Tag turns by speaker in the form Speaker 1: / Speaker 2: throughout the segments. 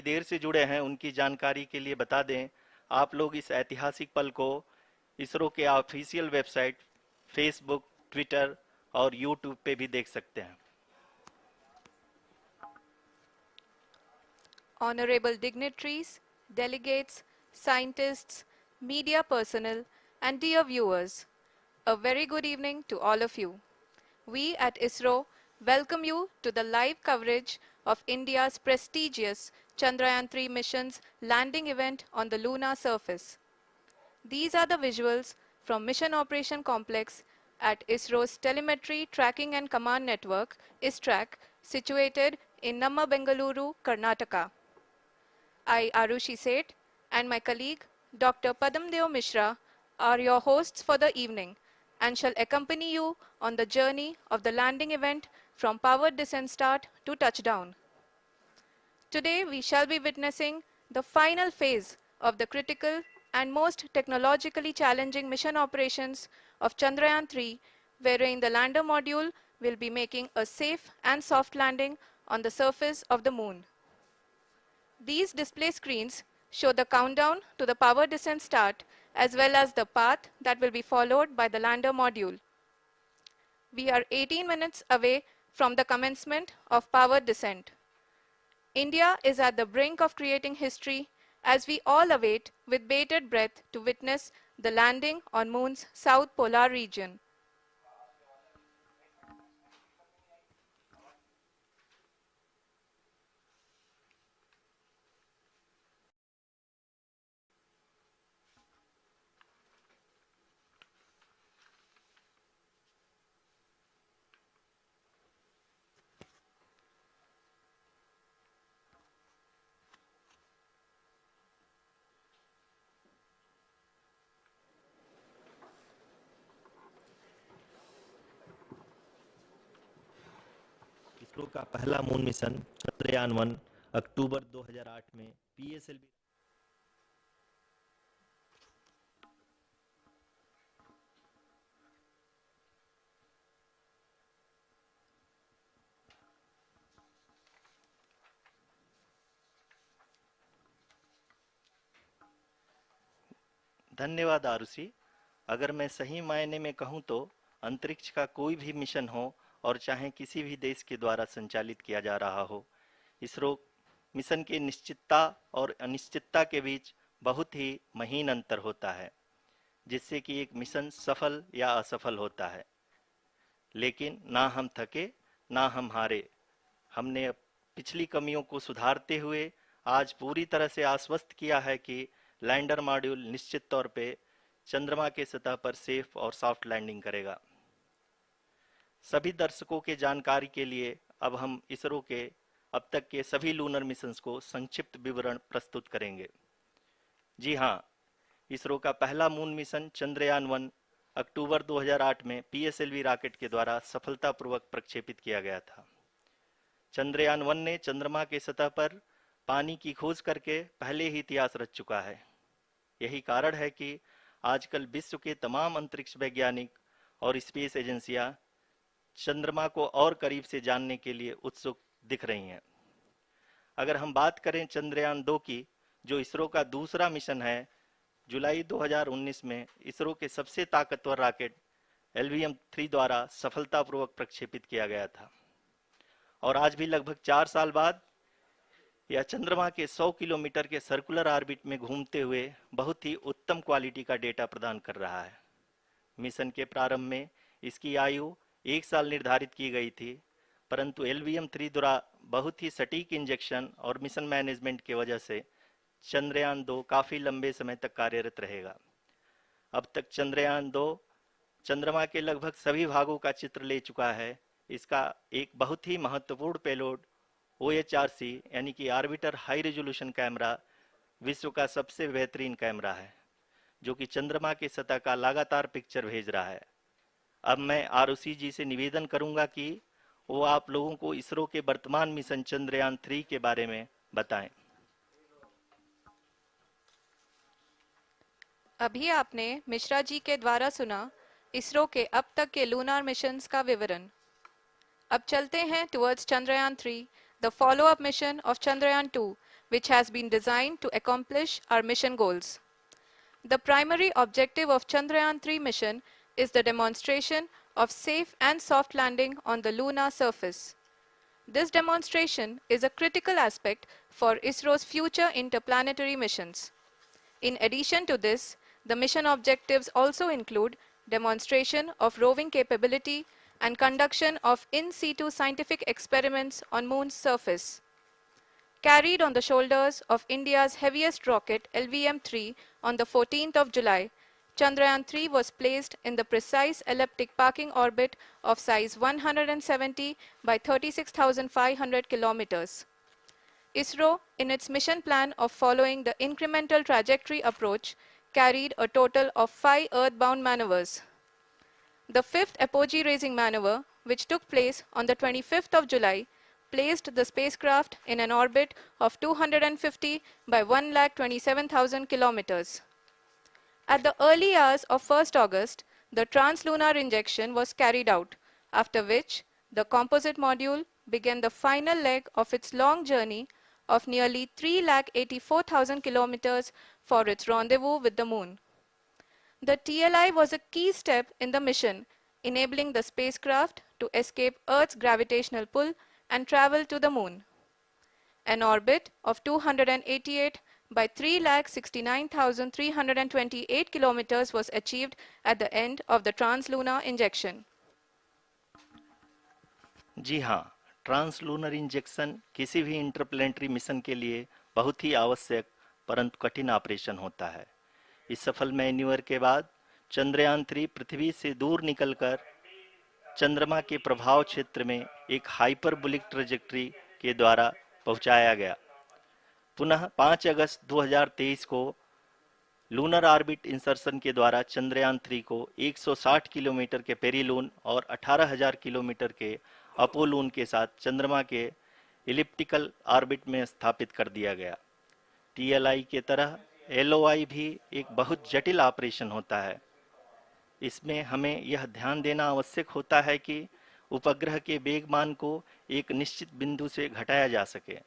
Speaker 1: देर से जुड़े हैं उनकी जानकारी के लिए बता दें, आप लोग इस ऐतिहासिक पल को इसरो के ऑफिशियल वेबसाइट, फेसबुक, ट्विटर और यूट्यूब पे भी देख सकते हैं।
Speaker 2: Honorable dignitaries, delegates, scientists, media personnel, and dear viewers, a very good evening to all of you. We at ISRO welcome you to the live coverage of India's prestigious Chandrayaan 3 mission's landing event on the lunar surface. These are the visuals from Mission Operation Complex at ISRO's Telemetry Tracking and Command Network, ISTRAC, situated in Namma, Bengaluru, Karnataka. I, Arushi Seth, and my colleague, Dr. Padamdeo Mishra, are your hosts for the evening and shall accompany you on the journey of the landing event from powered descent start to touchdown. Today, we shall be witnessing the final phase of the critical and most technologically challenging mission operations of Chandrayaan 3, wherein the lander module will be making a safe and soft landing on the surface of the moon. These display screens show the countdown to the power descent start as well as the path that will be followed by the lander module. We are 18 minutes away from the commencement of power descent. India is at the brink of creating history as we all await with bated breath to witness the landing on Moon's south polar region.
Speaker 1: ISRO का पहला moon mission Chandrayaan 1 अक्टूबर 2008 में PSLV. धन्यवाद आरुषि। अगर मैं सही मायने में कहूं तो अंतरिक्ष का कोई भी मिशन हो और चाहे किसी भी देश के द्वारा संचालित किया जा रहा हो, इसरो मिशन के निश्चितता और अनिश्चितता के बीच बहुत ही महीन अंतर होता है, जिससे कि एक मिशन सफल या असफल होता है। लेकिन ना हम थके ना हम हारे। हमने पिछली कमियों को सुधारते हुए आज पूरी तरह से आश्वस्त किया है कि लैंडर मॉड्यूल निश्चित तौर पे चंद्रमा के सतह पर सेफ और सॉफ्ट लैंडिंग करेगा। सभी दर्शकों के जानकारी के लिए अब हम इसरो के अब तक के सभी लूनर मिशंस को संक्षिप्त विवरण प्रस्तुत करेंगे। जी हाँ, इसरो का पहला मून मिशन चंद्रयान 1 अक्टूबर 2008 में पीएसएलवी रॉकेट के द्वारा सफलतापूर्वक प्रक्षेपित किया गया था। चंद्रयान 1 ने चंद्रमा के सतह पर पानी की खोज करके पहले ही इतिहास रच चुका है। यही कारण है कि आजकल विश्व के तमाम अंतरिक्ष वैज्ञानिक और स्पेस एजेंसियां चंद्रमा को और करीब से जानने के लिए उत्सुक दिख रही हैं। अगर हम बात करें चंद्रयान 2 की, जो इसरो का दूसरा मिशन है, जुलाई 2019 में इसरो के सबसे ताकतवर रॉकेट LVM-3 द्वारा सफलतापूर्वक प्रक्षेपित किया गया था और आज भी लगभग 4 साल बाद यह चंद्रमा के 100 किलोमीटर के सर्कुलर ऑर्बिट में घूमते हुए बहुत ही उत्तम क्वालिटी का डेटा प्रदान कर रहा है। मिशन के प्रारंभ में इसकी आयु 1 साल निर्धारित की गई थी, परंतु LVM-3 द्वारा बहुत ही सटीक इंजेक्शन और मिशन मैनेजमेंट की वजह से चंद्रयान 2 काफ़ी लंबे समय तक कार्यरत रहेगा। अब तक चंद्रयान 2 चंद्रमा के लगभग सभी भागों का चित्र ले चुका है। इसका एक बहुत ही महत्वपूर्ण पेलोड OHRC यानी कि ऑर्बिटर हाई रेजोल्यूशन कैमरा विश्व का सबसे बेहतरीन कैमरा है, जो कि चंद्रमा के सतह का लगातार पिक्चर भेज रहा है। अब मैं आरुषि जी से निवेदन करूंगा कि वो आप लोगों को इसरो के वर्तमान मिशन चंद्रयान 3 के बारे में बताएं।
Speaker 2: अभी आपने मिश्रा जी के द्वारा सुना इसरो के अब तक के लूनार मिशंस का विवरण। अब चलते हैं towards Chandrayaan 3, the follow up mission of Chandrayaan 2, which has been designed to accomplish our mission goals. The primary objective of Chandrayaan 3 mission is the demonstration of safe and soft landing on the lunar surface. This demonstration is a critical aspect for ISRO's future interplanetary missions. In addition to this, the mission objectives also include demonstration of roving capability and conduction of in situ scientific experiments on Moon's surface. Carried on the shoulders of India's heaviest rocket LVM-3 on the 14th of July, Chandrayaan-3 was placed in the precise elliptic parking orbit of size 170 by 36,500 kilometers. ISRO, in its mission plan of following the incremental trajectory approach, carried a total of 5 earthbound maneuvers. The fifth apogee-raising maneuver, which took place on the 25th of July, placed the spacecraft in an orbit of 250 by 1,27,000 kilometers. At the early hours of 1st August, the translunar injection was carried out, after which the composite module began the final leg of its long journey of nearly 3,84,000 kilometers for its rendezvous with the Moon. The TLI was a key step in the mission, enabling the spacecraft to escape Earth's gravitational pull and travel to the Moon. An orbit of 288 by 3,69,328 kilometers was achieved at the end of the translunar injection.
Speaker 1: जी हाँ, translunar injection किसी भी interplanetary mission के लिए बहुत ही आवश्यक परंतु कठिन operation होता है। इस सफल मैन्यूवर के बाद चंद्रयान 3 पृथ्वी से दूर निकलकर चंद्रमा के प्रभाव क्षेत्र में एक हाइपरबोलिक ट्रेजेक्टरी के द्वारा पहुंचाया गया। पुनः 5 अगस्त 2023 को लूनर ऑर्बिट इंसर्शन के द्वारा चंद्रयान 3 को 160 किलोमीटर के पेरीलून और 18,000 किलोमीटर के अपोलून के साथ चंद्रमा के इलिप्टिकल ऑर्बिट में स्थापित कर दिया गया। टीएलआई के तरह एलओआई भी एक बहुत जटिल ऑपरेशन होता है। इसमें हमें यह ध्यान देना आवश्यक होता है कि उपग्रह के वेगमान को एक निश्चित बिंदु से घटाया जा सके,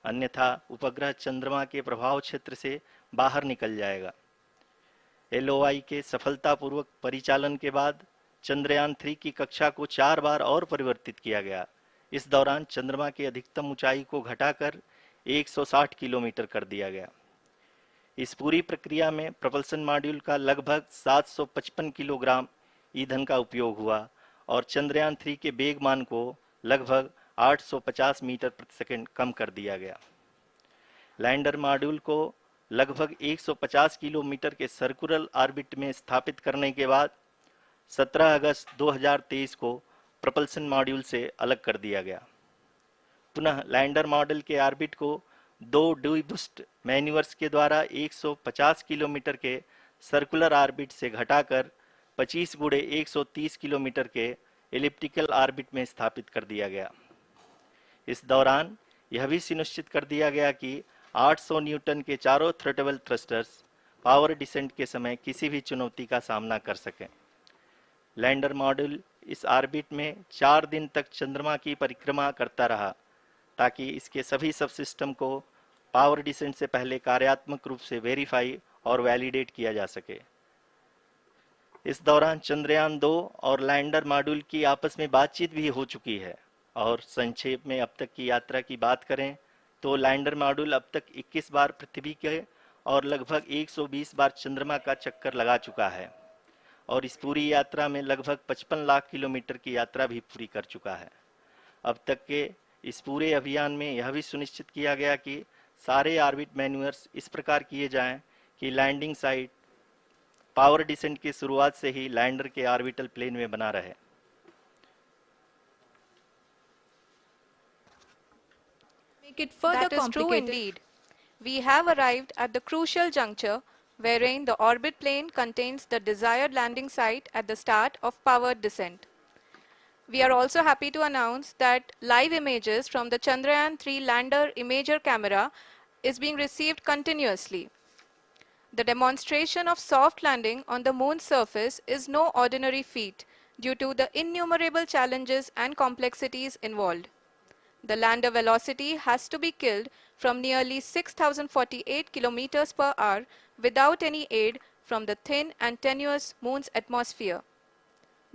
Speaker 1: अन्यथा उपग्रह चंद्रमा के प्रभाव क्षेत्र से बाहर निकल जाएगा। एलओआई के सफलतापूर्वक परिचालन के बाद चंद्रयान 3 की कक्षा को 4 बार और परिवर्तित किया गया। इस दौरान चंद्रमा की अधिकतम ऊंचाई को घटाकर 160 किलोमीटर कर दिया गया। इस पूरी प्रक्रिया में प्रपल्सन मॉड्यूल का लगभग 755 किलोग्राम ईंधन का उपयोग हुआ और चंद्रयान 3 के वेगमान को लगभग 850 मीटर प्रति सेकंड कम कर दिया गया। लैंडर मॉड्यूल को लगभग 150 किलोमीटर के सर्कुलर ऑर्बिट में स्थापित करने के बाद 17 अगस्त 2023 को प्रपल्सन मॉड्यूल से अलग कर दिया गया। पुनः लैंडर मॉडल के ऑर्बिट को 2 डीबूस्ट मैन्यूवर्स के द्वारा 150 किलोमीटर के सर्कुलर ऑर्बिट से घटाकर 25 गुणे 130 किलोमीटर के एलिप्टिकल ऑर्बिट में स्थापित कर दिया गया। इस दौरान यह भी सुनिश्चित कर दिया गया कि 800 न्यूटन के चारों थ्रोटेबल थ्रस्टर्स पावर डिसेंट के समय किसी भी चुनौती का सामना कर सकें। लैंडर मॉड्यूल इस ऑर्बिट में 4 दिन तक चंद्रमा की परिक्रमा करता रहा ताकि इसके सभी सब सिस्टम को पावर डिसेंट से पहले कार्यात्मक रूप से वेरीफाई और वैलिडेट किया जा सके। इस दौरान चंद्रयान 2 और लैंडर मॉड्यूल की आपस में बातचीत भी हो चुकी है। और संक्षेप में अब तक की यात्रा की बात करें तो लैंडर मॉड्यूल अब तक 21 बार पृथ्वी के और लगभग 120 बार चंद्रमा का चक्कर लगा चुका है और इस पूरी यात्रा में लगभग 55 लाख किलोमीटर की यात्रा भी पूरी कर चुका है। अब तक के इस पूरे अभियान में यह भी सुनिश्चित किया गया कि सारे ऑर्बिट मैन्यूवर्स इस प्रकार किए जाएं कि लैंडिंग साइट पावर डिसेंट की शुरुआत से ही लैंडर के ऑर्बिटल प्लेन में बना रहे।
Speaker 2: Make it further that is true indeed. We have arrived at the crucial juncture wherein the orbit plane contains the desired landing site at the start of powered descent. We are also happy to announce that live images from the Chandrayaan 3 lander imager camera is being received continuously. The demonstration of soft landing on the Moon's surface is no ordinary feat due to the innumerable challenges and complexities involved. The lander velocity has to be killed from nearly 6,048 kilometers per hour without any aid from the thin and tenuous Moon's atmosphere.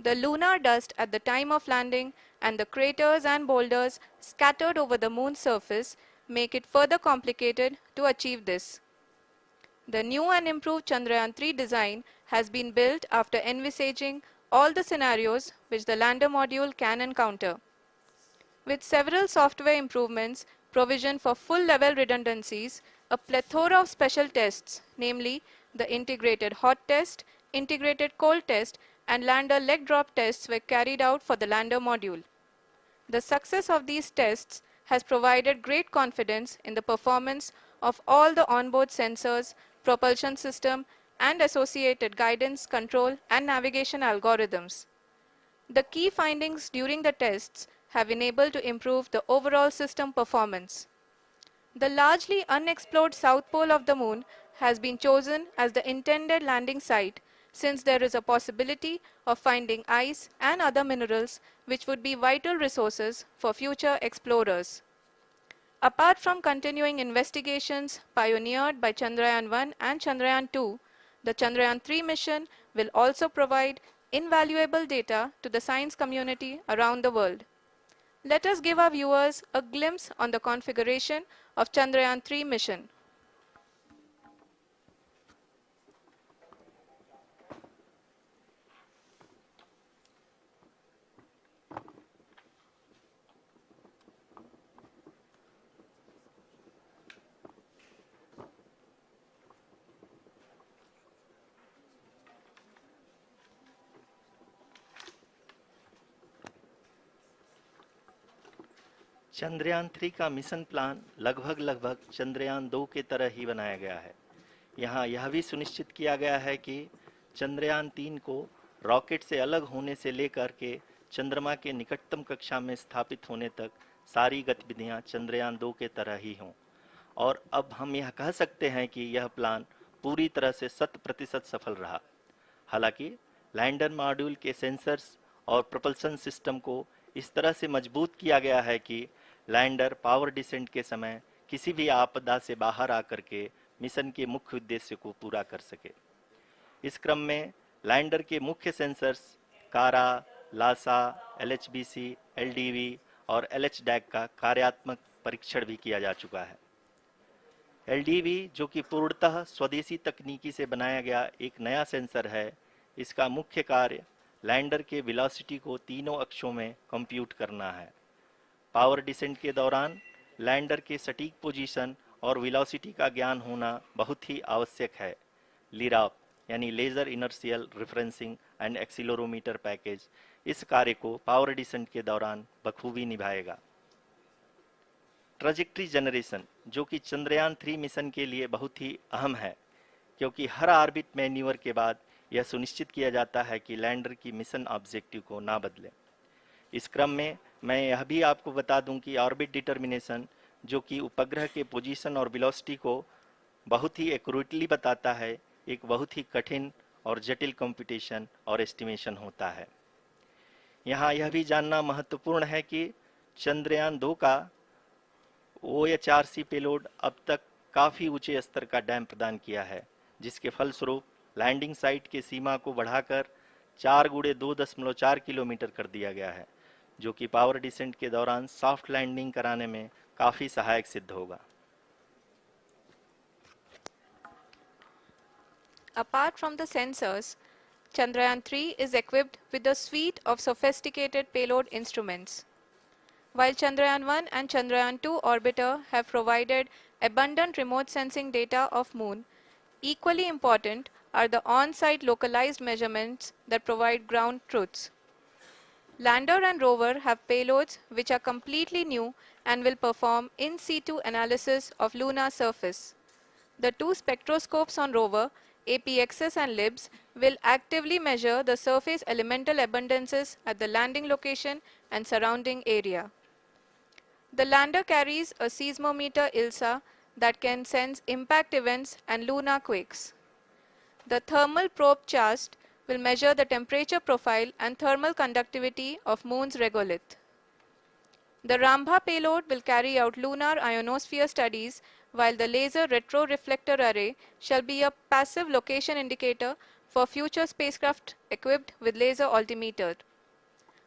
Speaker 2: The lunar dust at the time of landing and the craters and boulders scattered over the Moon's surface make it further complicated to achieve this. The new and improved Chandrayaan-3 design has been built after envisaging all the scenarios which the lander module can encounter. With several software improvements, provision for full-level redundancies, a plethora of special tests, namely the integrated hot test, integrated cold test, and lander leg drop tests were carried out for the lander module. The success of these tests has provided great confidence in the performance of all the onboard sensors, propulsion system, and associated guidance, control, and navigation algorithms. The key findings during the tests have enabled to improve the overall system performance. The largely unexplored south pole of the Moon has been chosen as the intended landing site since there is a possibility of finding ice and other minerals which would be vital resources for future explorers. Apart from continuing investigations pioneered by Chandrayaan-1 and Chandrayaan-2, the Chandrayaan-3 mission will also provide invaluable data to the science community around the world. Let us give our viewers a glimpse on the configuration of Chandrayaan-3 mission.
Speaker 1: Chandrayaan 3 का mission plan लगभग चंद्रयान 2 के तरह ही बनाया गया है। यहाँ यह भी सुनिश्चित किया गया है कि चंद्रयान 3 को रॉकेट से अलग होने से लेकर के चंद्रमा के निकटतम कक्षा में स्थापित होने तक सारी गतिविधियां चंद्रयान 2 के तरह ही हों। और अब हम यह कह सकते हैं कि यह प्लान पूरी तरह से 100% सफल रहा। हालांकि लैंडर मॉड्यूल के सेंसर्स और propulsion सिस्टम को इस तरह से मजबूत किया गया है कि लैंडर पावर डिसेंट के समय किसी भी आपदा से बाहर आकर के मिशन के मुख्य उद्देश्य को पूरा कर सके। इस क्रम में लैंडर के मुख्य सेंसर्स कारा, लासा, LHBC, LDV और LHDAC का कार्यात्मक परीक्षण भी किया जा चुका है। LDV जो कि पूर्णतः स्वदेशी तकनीकी से बनाया गया एक नया सेंसर है, इसका मुख्य कार्य लैंडर के वेलोसिटी को तीनों अक्षों में कंप्यूट करना है। पावर डिसेंट के दौरान लैंडर के सटीक पोजीशन और वेलोसिटी का ज्ञान होना बहुत ही आवश्यक है। लिराप यानी laser inertial referencing and accelerometer package इस कार्य को पावर डिसेंट के दौरान बखूबी निभाएगा। ट्रैजेक्टरी जनरेशन जो कि चंद्रयान 3 मिशन के लिए बहुत ही अहम है, क्योंकि हर ऑर्बिट मैन्यूवर के बाद यह सुनिश्चित किया जाता है कि लैंडर की मिशन ऑब्जेक्टिव को ना बदले। इस क्रम में मैं यह भी आपको बता दूं कि ऑर्बिट डिटर्मिनेशन जो कि उपग्रह के पोजीशन और वेलोसिटी को बहुत ही एक्यूरेटली बताता है, एक बहुत ही कठिन और जटिल कंप्यूटेशन और एस्टिमेशन होता है। यहाँ यह भी जानना महत्वपूर्ण है कि चंद्रयान 2 का OHRC पेलोड अब तक काफ़ी ऊंचे स्तर का डैम प्रदान किया है, जिसके फलस्वरूप लैंडिंग साइट के सीमा को बढ़ाकर 4 × 2.4 किलोमीटर कर दिया गया है, जो कि पावर डिसेंट के दौरान सॉफ्ट लैंडिंग कराने में काफ़ी सहायक सिद्ध होगा।
Speaker 2: Apart from the sensors, Chandrayaan-3 is equipped with a suite of sophisticated payload instruments. While Chandrayaan-1 and Chandrayaan-2 orbiter have provided abundant remote sensing data of Moon, equally important are the on-site localized measurements that provide ground truths. Lander and rover have payloads which are completely new and will perform in situ analysis of lunar surface. The two spectroscopes on rover, APXS and LIBS, will actively measure the surface elemental abundances at the landing location and surrounding area. The lander carries a seismometer ILSA that can sense impact events and lunar quakes. The thermal probe CHAST will measure the temperature profile and thermal conductivity of Moon's regolith. The Rambha payload will carry out lunar ionosphere studies, while the laser retroreflector array shall be a passive location indicator for future spacecraft equipped with laser altimeter.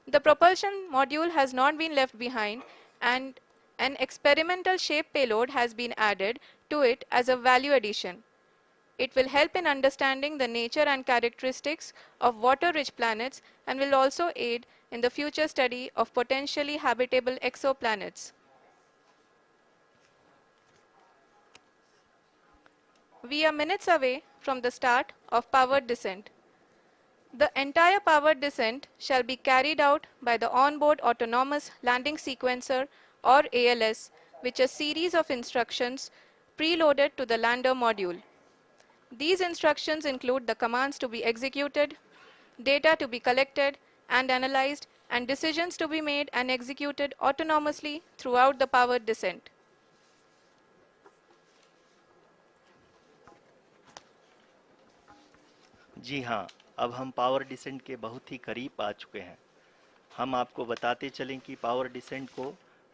Speaker 2: The propulsion module has not been left behind, and an experimental shape payload has been added to it as a value addition. It will help in understanding the nature and characteristics of water-rich planets and will also aid in the future study of potentially habitable exoplanets. We are minutes away from the start of powered descent. The entire powered descent shall be carried out by the onboard autonomous landing sequencer, or ALS, which is a series of instructions preloaded to the lander module. These instructions include the commands to be executed, data to be collected and analyzed, and decisions to be made and executed autonomously throughout the powered descent.
Speaker 1: जी हाँ, अब हम power descent के बहुत ही करीब आ चुके हैं। हम आपको बताते चलें कि पावर डिसेंट को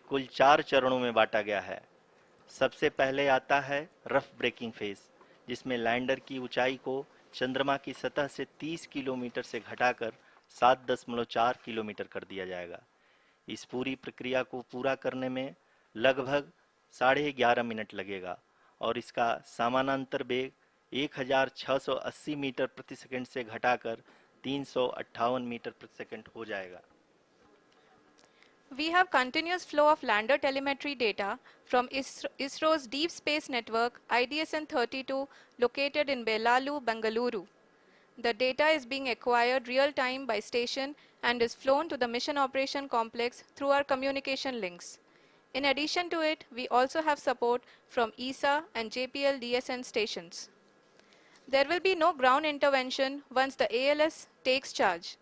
Speaker 1: कुल 4 चरणों में बांटा गया है। सबसे पहले आता है रफ ब्रेकिंग फेज, जिसमें लैंडर की ऊंचाई को चंद्रमा की सतह से 30 किलोमीटर से घटाकर 7.4 किलोमीटर कर दिया जाएगा। इस पूरी प्रक्रिया को पूरा करने में लगभग 11.5 मिनट लगेगा और इसका समानांतर वेग 1680 मीटर प्रति सेकंड से घटाकर 358 मीटर प्रति सेकंड हो जाएगा।
Speaker 2: We have continuous flow of lander telemetry data from ISRO's Deep Space Network IDSN-32 located in Belalu, Bengaluru. The data is being acquired real-time by station and is flown to the Mission Operation Complex through our communication links. In addition to it, we also have support from ESA and JPL DSN stations. There will be no ground intervention once the ALS takes charge.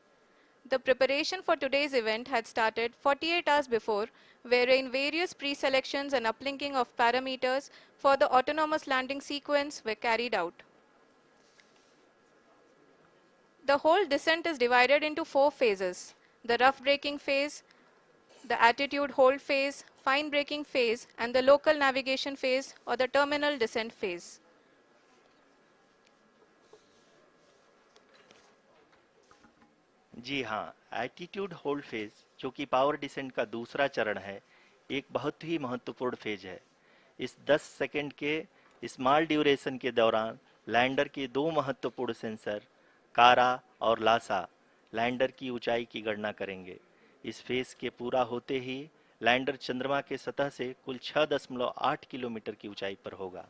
Speaker 2: The preparation for today's event had started 48 hours before, wherein various pre-selections and uplinking of parameters for the autonomous landing sequence were carried out. The whole descent is divided into 4 phases: the rough braking phase, the attitude hold phase, fine braking phase, and the local navigation phase or the terminal descent phase.
Speaker 1: जी हाँ, attitude hold phase, जो कि power descent का दूसरा चरण है, एक बहुत ही महत्वपूर्ण फेज है। इस 10 सेकंड के स्मॉल ड्यूरेशन के दौरान लैंडर के 2 महत्वपूर्ण सेंसर कारा और लासा लैंडर की ऊंचाई की गणना करेंगे। इस फेज के पूरा होते ही लैंडर चंद्रमा के सतह से कुल 6.8 किलोमीटर की ऊंचाई पर होगा।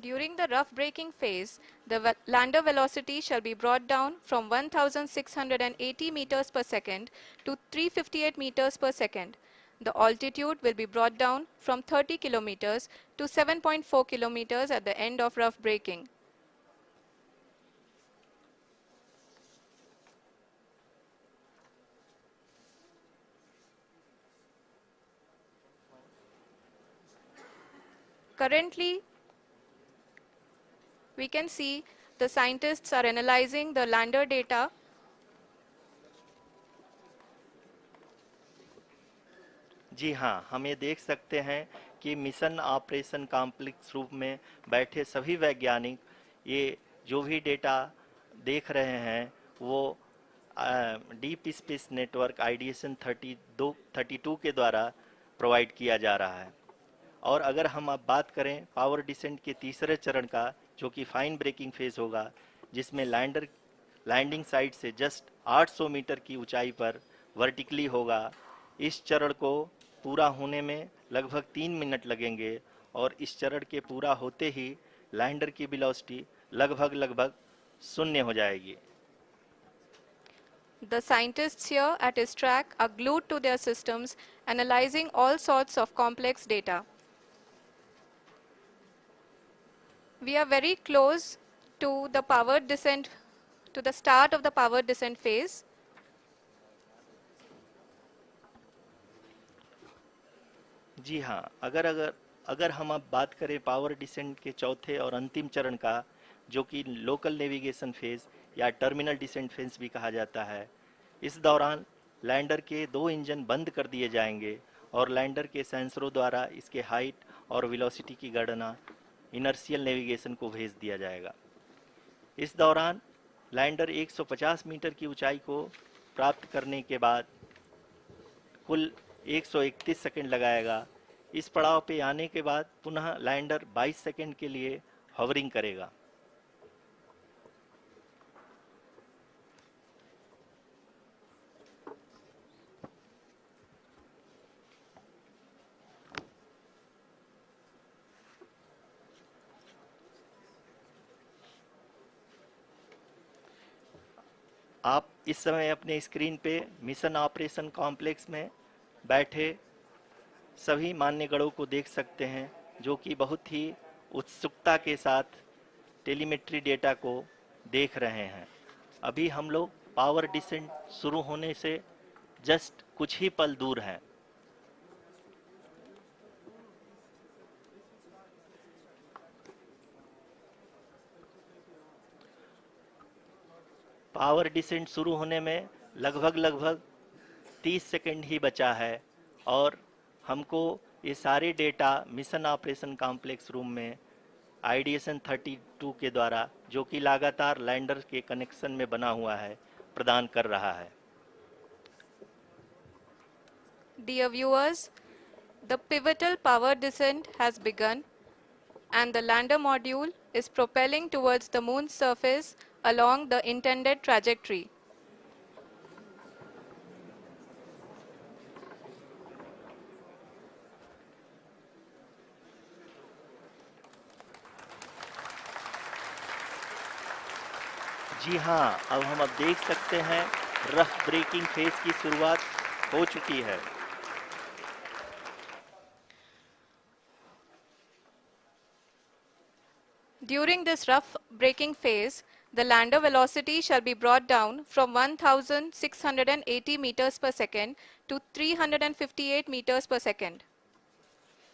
Speaker 2: During the rough braking phase, the lander velocity shall be brought down from 1680 meters per second to 358 meters per second. The altitude will be brought down from 30 kilometers to 7.4 kilometers at the end of rough braking. Currently, we can see the scientists are analyzing the lander data.
Speaker 1: जी हाँ, हम ये देख सकते हैं कि mission operation complex रूप में बैठे सभी वैज्ञानिक ये जो भी डेटा देख रहे हैं वो डीप स्पेस नेटवर्क आईडीएसएन 32 के द्वारा प्रोवाइड किया जा रहा है। और अगर हम अब बात करें पावर डिसेंट के तीसरे चरण का, जो कि फाइन ब्रेकिंग फेज होगा, जिसमें लैंडिंग साइट से जस्ट 800 मीटर की ऊंचाई पर वर्टिकली होगा। इस चरण को पूरा होने में लगभग 3 मिनट लगेंगे और इस चरण के पूरा होते ही लैंडर की वेलोसिटी लगभग शून्य हो जाएगी।
Speaker 2: The scientists here at ISTRAC are glued to their systems, analyzing all sorts of complex data. We are very close to the powered descent, to the start of the powered descent phase.
Speaker 1: जी हाँ, अगर हम अब बात करें power descent के चौथे और अंतिम चरण का, जो कि लोकल नेविगेशन फेज या टर्मिनल डिसेंट फेज भी कहा जाता है, इस दौरान लैंडर के 2 इंजन बंद कर दिए जाएंगे और लैंडर के सेंसरों द्वारा इसके हाइट और वेलोसिटी की गणना इनर्शियल नेविगेशन को भेज दिया जाएगा। इस दौरान लैंडर 150 मीटर की ऊंचाई को प्राप्त करने के बाद कुल 131 सेकंड लगाएगा। इस पड़ाव पे आने के बाद पुनः लैंडर 22 सेकंड के लिए हॉवरिंग करेगा। आप इस समय अपने स्क्रीन पे मिशन ऑपरेशन कॉम्प्लेक्स में बैठे सभी मान्यगढ़ों को देख सकते हैं, जो कि बहुत ही उत्सुकता के साथ टेलीमेट्री डेटा को देख रहे हैं। अभी हम लोग पावर डिसेंट शुरू होने से जस्ट कुछ ही पल दूर हैं। पावर डिसेंट शुरू होने में लगभग 30 सेकंड ही बचा है और हमको ये सारे data mission operation complex room में आईडीएसएन 32 के द्वारा, जो कि लगातार लैंडर के कनेक्शन में बना हुआ है, प्रदान कर रहा है।
Speaker 2: Dear viewers, the pivotal power descent has begun and the lander module is propelling towards the moon's surface along the intended trajectory.
Speaker 1: जी हाँ, अब देख सकते हैं रफ ब्रेकिंग फेज की शुरुआत हो चुकी है।
Speaker 2: During this rough braking phase, the lander velocity shall be brought down from 1680 meters per second to 358 meters per second.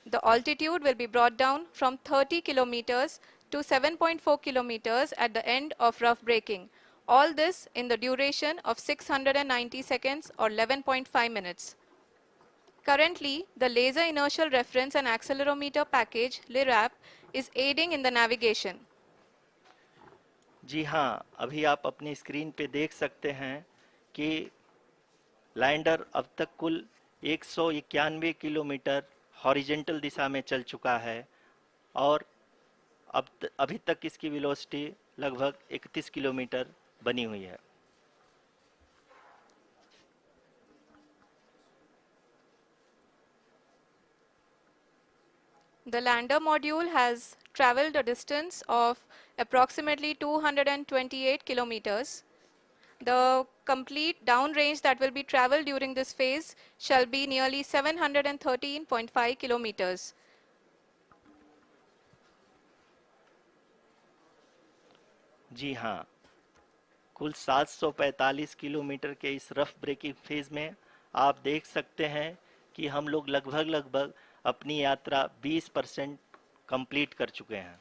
Speaker 2: The altitude will be brought down from 30 kilometers to 7.4 kilometers at the end of rough braking. All this in the duration of 690 seconds or 11.5 minutes. Currently, the Laser Inertial Reference and Accelerometer package (LIRAP) is aiding in the navigation.
Speaker 1: जी हाँ, अभी आप अपनी screen पे देख सकते हैं कि lander अब तक कुल 191 किलोमीटर हॉरिजेंटल दिशा में चल चुका है और अभी तक इसकी वेलोसिटी लगभग 31 किलोमीटर बनी हुई है।
Speaker 2: The lander module has traveled a distance of approximately 228 kilometers. The complete downrange that will be traveled during this phase shall be nearly 713.5 kilometers.
Speaker 1: जी हाँ, कुल 745 किलोमीटर के इस रफ ब्रेकिंग फेज में आप देख सकते हैं कि हम लोग लगभग अपनी यात्रा 20% कंप्लीट कर चुके हैं।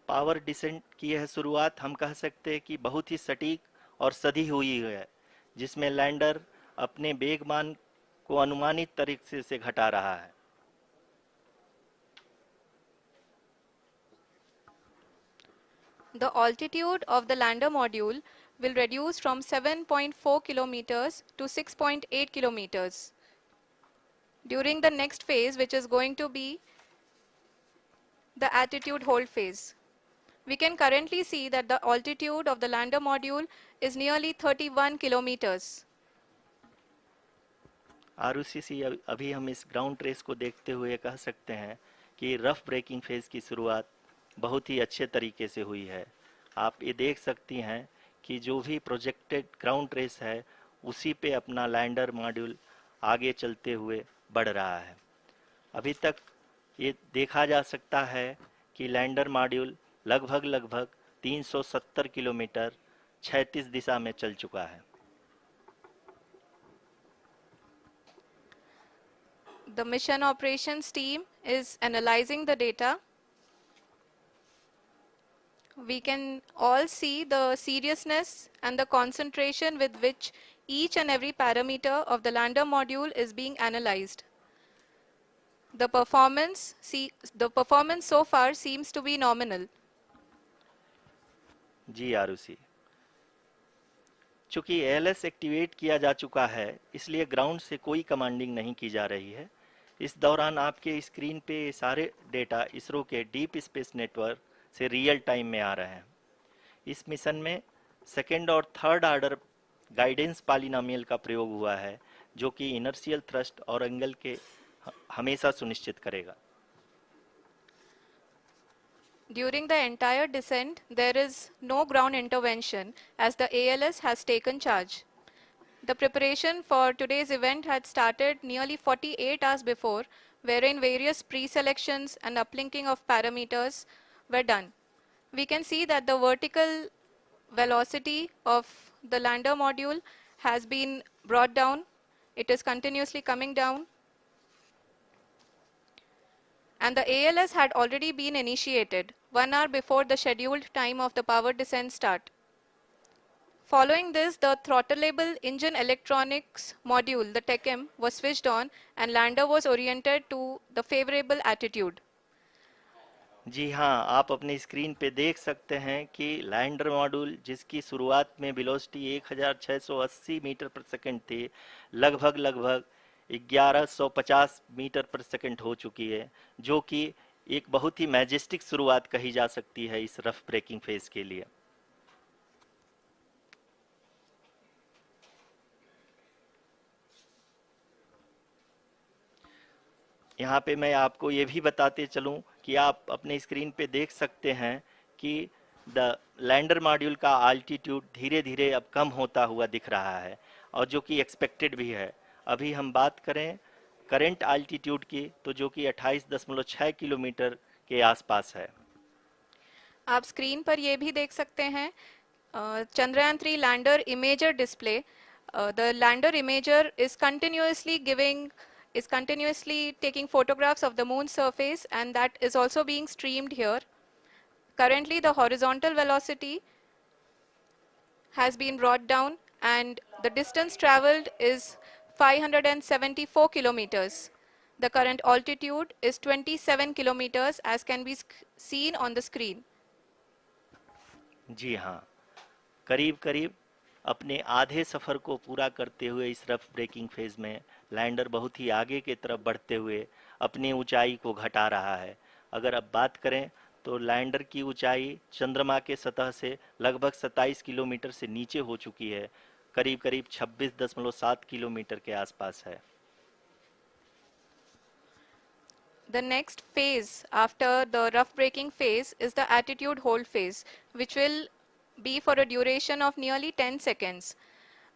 Speaker 1: पावर डिसेंट की यह शुरुआत हम कह सकते हैं कि बहुत ही सटीक और सधी हुई है, जिसमें लैंडर अपने वेगमान को अनुमानित तरीके से घटा रहा है।
Speaker 2: The altitude of the lander module will reduce from 7.4 kilometers to 6.8 kilometers. During the next phase, which is going to be the attitude hold phase. We can currently see that the altitude of the lander module is nearly 31 kilometers.
Speaker 1: Arushi अभी हम इस ground trace को देखते हुए कह सकते हैं कि रफ ब्रेकिंग फेज की शुरुआत बहुत ही अच्छे तरीके से हुई है। आप ये देख सकती हैं कि जो भी प्रोजेक्टेड ग्राउंड ट्रेस है उसी पे अपना लैंडर मॉड्यूल आगे चलते हुए बढ़ रहा है। अभी तक ये देखा जा सकता है कि लैंडर मॉड्यूल लगभग 370 किलोमीटर क्षैतिज दिशा में चल चुका है।
Speaker 2: The mission operations team is analyzing the data. We can all see the seriousness and the concentration with which each and every parameter of the lander module is being analyzed. The performance so far seems to be nominal.
Speaker 1: जी आरुषि, चूंकि ALS activate किया जा चुका है, इसलिए ground से कोई commanding नहीं की जा रही है। इस दौरान आपके स्क्रीन पे सारे डेटा इसरो के डीप स्पेस नेटवर्क से रियल टाइम में आ रहे हैं। इस मिशन में सेकेंड और थर्ड ऑर्डर गाइडेंस पॉलिनोमियल का प्रयोग हुआ है, जो कि इनर्शियल थ्रस्ट और एंगल के हमेशा सुनिश्चित करेगा।
Speaker 2: During the entire descent, there is no ground intervention as the ALS has taken charge. The preparation for today's event had started nearly 48 hours before, wherein various pre-selections and uplinking of parameters were done. We can see that the vertical velocity of the lander module has been brought down. It is continuously coming down. And the ALS had already been initiated 1 hour before the scheduled time of the power descent start. Following this, the throttleable engine electronics module, the TECM, was switched on and lander was oriented to the favorable attitude.
Speaker 1: जी हाँ, आप अपनी screen पे देख सकते हैं कि lander module, जिसकी शुरुआत में वेलोसिटी 1680 मीटर पर सेकंड थी, लगभग 1150 मीटर पर सेकंड हो चुकी है, जो कि एक बहुत ही मैजेस्टिक शुरुआत कही जा सकती है इस रफ ब्रेकिंग फेज के लिए। यहाँ पे मैं आपको ये भी बताते चलूँ कि आप अपने स्क्रीन पे देख सकते हैं कि द लैंडर मॉड्यूल का आल्टीट्यूड धीरे धीरे अब कम होता हुआ दिख रहा है, और जो कि एक्सपेक्टेड भी है। अभी हम बात करें करंट आल्टीट्यूड की, तो जो कि 28.6 किलोमीटर के आसपास है।
Speaker 2: आप स्क्रीन पर ये भी देख सकते हैं Chandrayaan 3 lander imager display. The lander imager is continuously taking photographs of the moon's surface, and that is also being streamed here. Currently, the horizontal velocity has been brought down and the distance traveled is 574 kilometers. The current altitude is 27 kilometers as can be seen on the screen.
Speaker 1: जी हाँ, करीब करीब अपने आधे सफ़र को पूरा करते हुए इस रफ ब्रेकिंग फेज में लैंडर बहुत ही आगे की तरफ बढ़ते हुए अपनी ऊंचाई को घटा रहा है। अगर अब बात करें तो लैंडर की ऊंचाई चंद्रमा के सतह से लगभग 27 किलोमीटर से नीचे हो चुकी है, करीब करीब 26.7 किलोमीटर के आसपास है।
Speaker 2: The next phase after the rough braking phase is the attitude hold phase, which will be for a duration of nearly 10 seconds.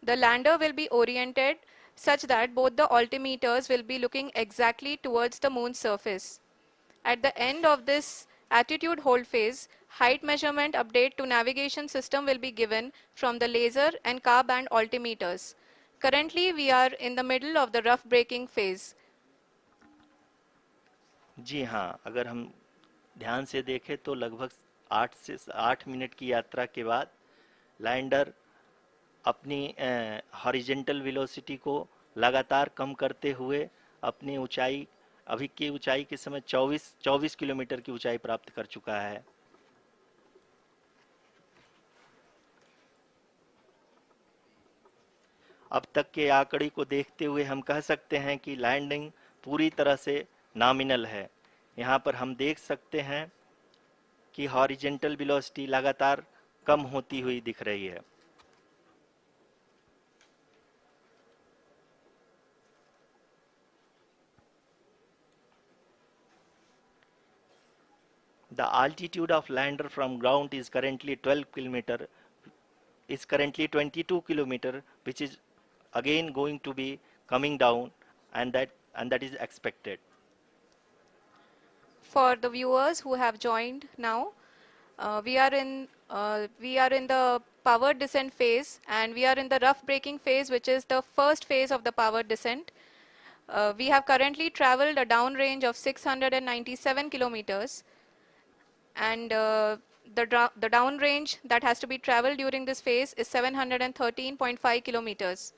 Speaker 2: The lander will be oriented such that both the altimeters will be looking exactly towards the moon's surface. At the end of this attitude hold phase, height measurement update to navigation system will be given from the laser and car band altimeters. Currently, we are in the middle of the rough braking phase.
Speaker 1: जी हाँ, अगर हम ध्यान से देखें तो लगभग 8 minute की यात्रा के बाद लैंडर अपनी हॉरिजेंटल वेलोसिटी को लगातार कम करते हुए अपनी ऊंचाई, अभी की ऊंचाई के समय 24 किलोमीटर की ऊंचाई प्राप्त कर चुका है। अब तक के आंकड़े को देखते हुए हम कह सकते हैं कि लैंडिंग पूरी तरह से नॉमिनल है। यहाँ पर हम देख सकते हैं कि हॉरिजेंटल वेलोसिटी लगातार कम होती हुई दिख रही है। The altitude of lander from ground is currently 22 kilometer, which is again going to be coming down, and that is expected.
Speaker 2: For the viewers who have joined now, we are in the power descent phase, and we are in the rough braking phase, which is the first phase of the power descent. We have currently traveled a downrange of 697 kilometers, and the downrange that has to be traveled during this phase is 713.5 kilometers.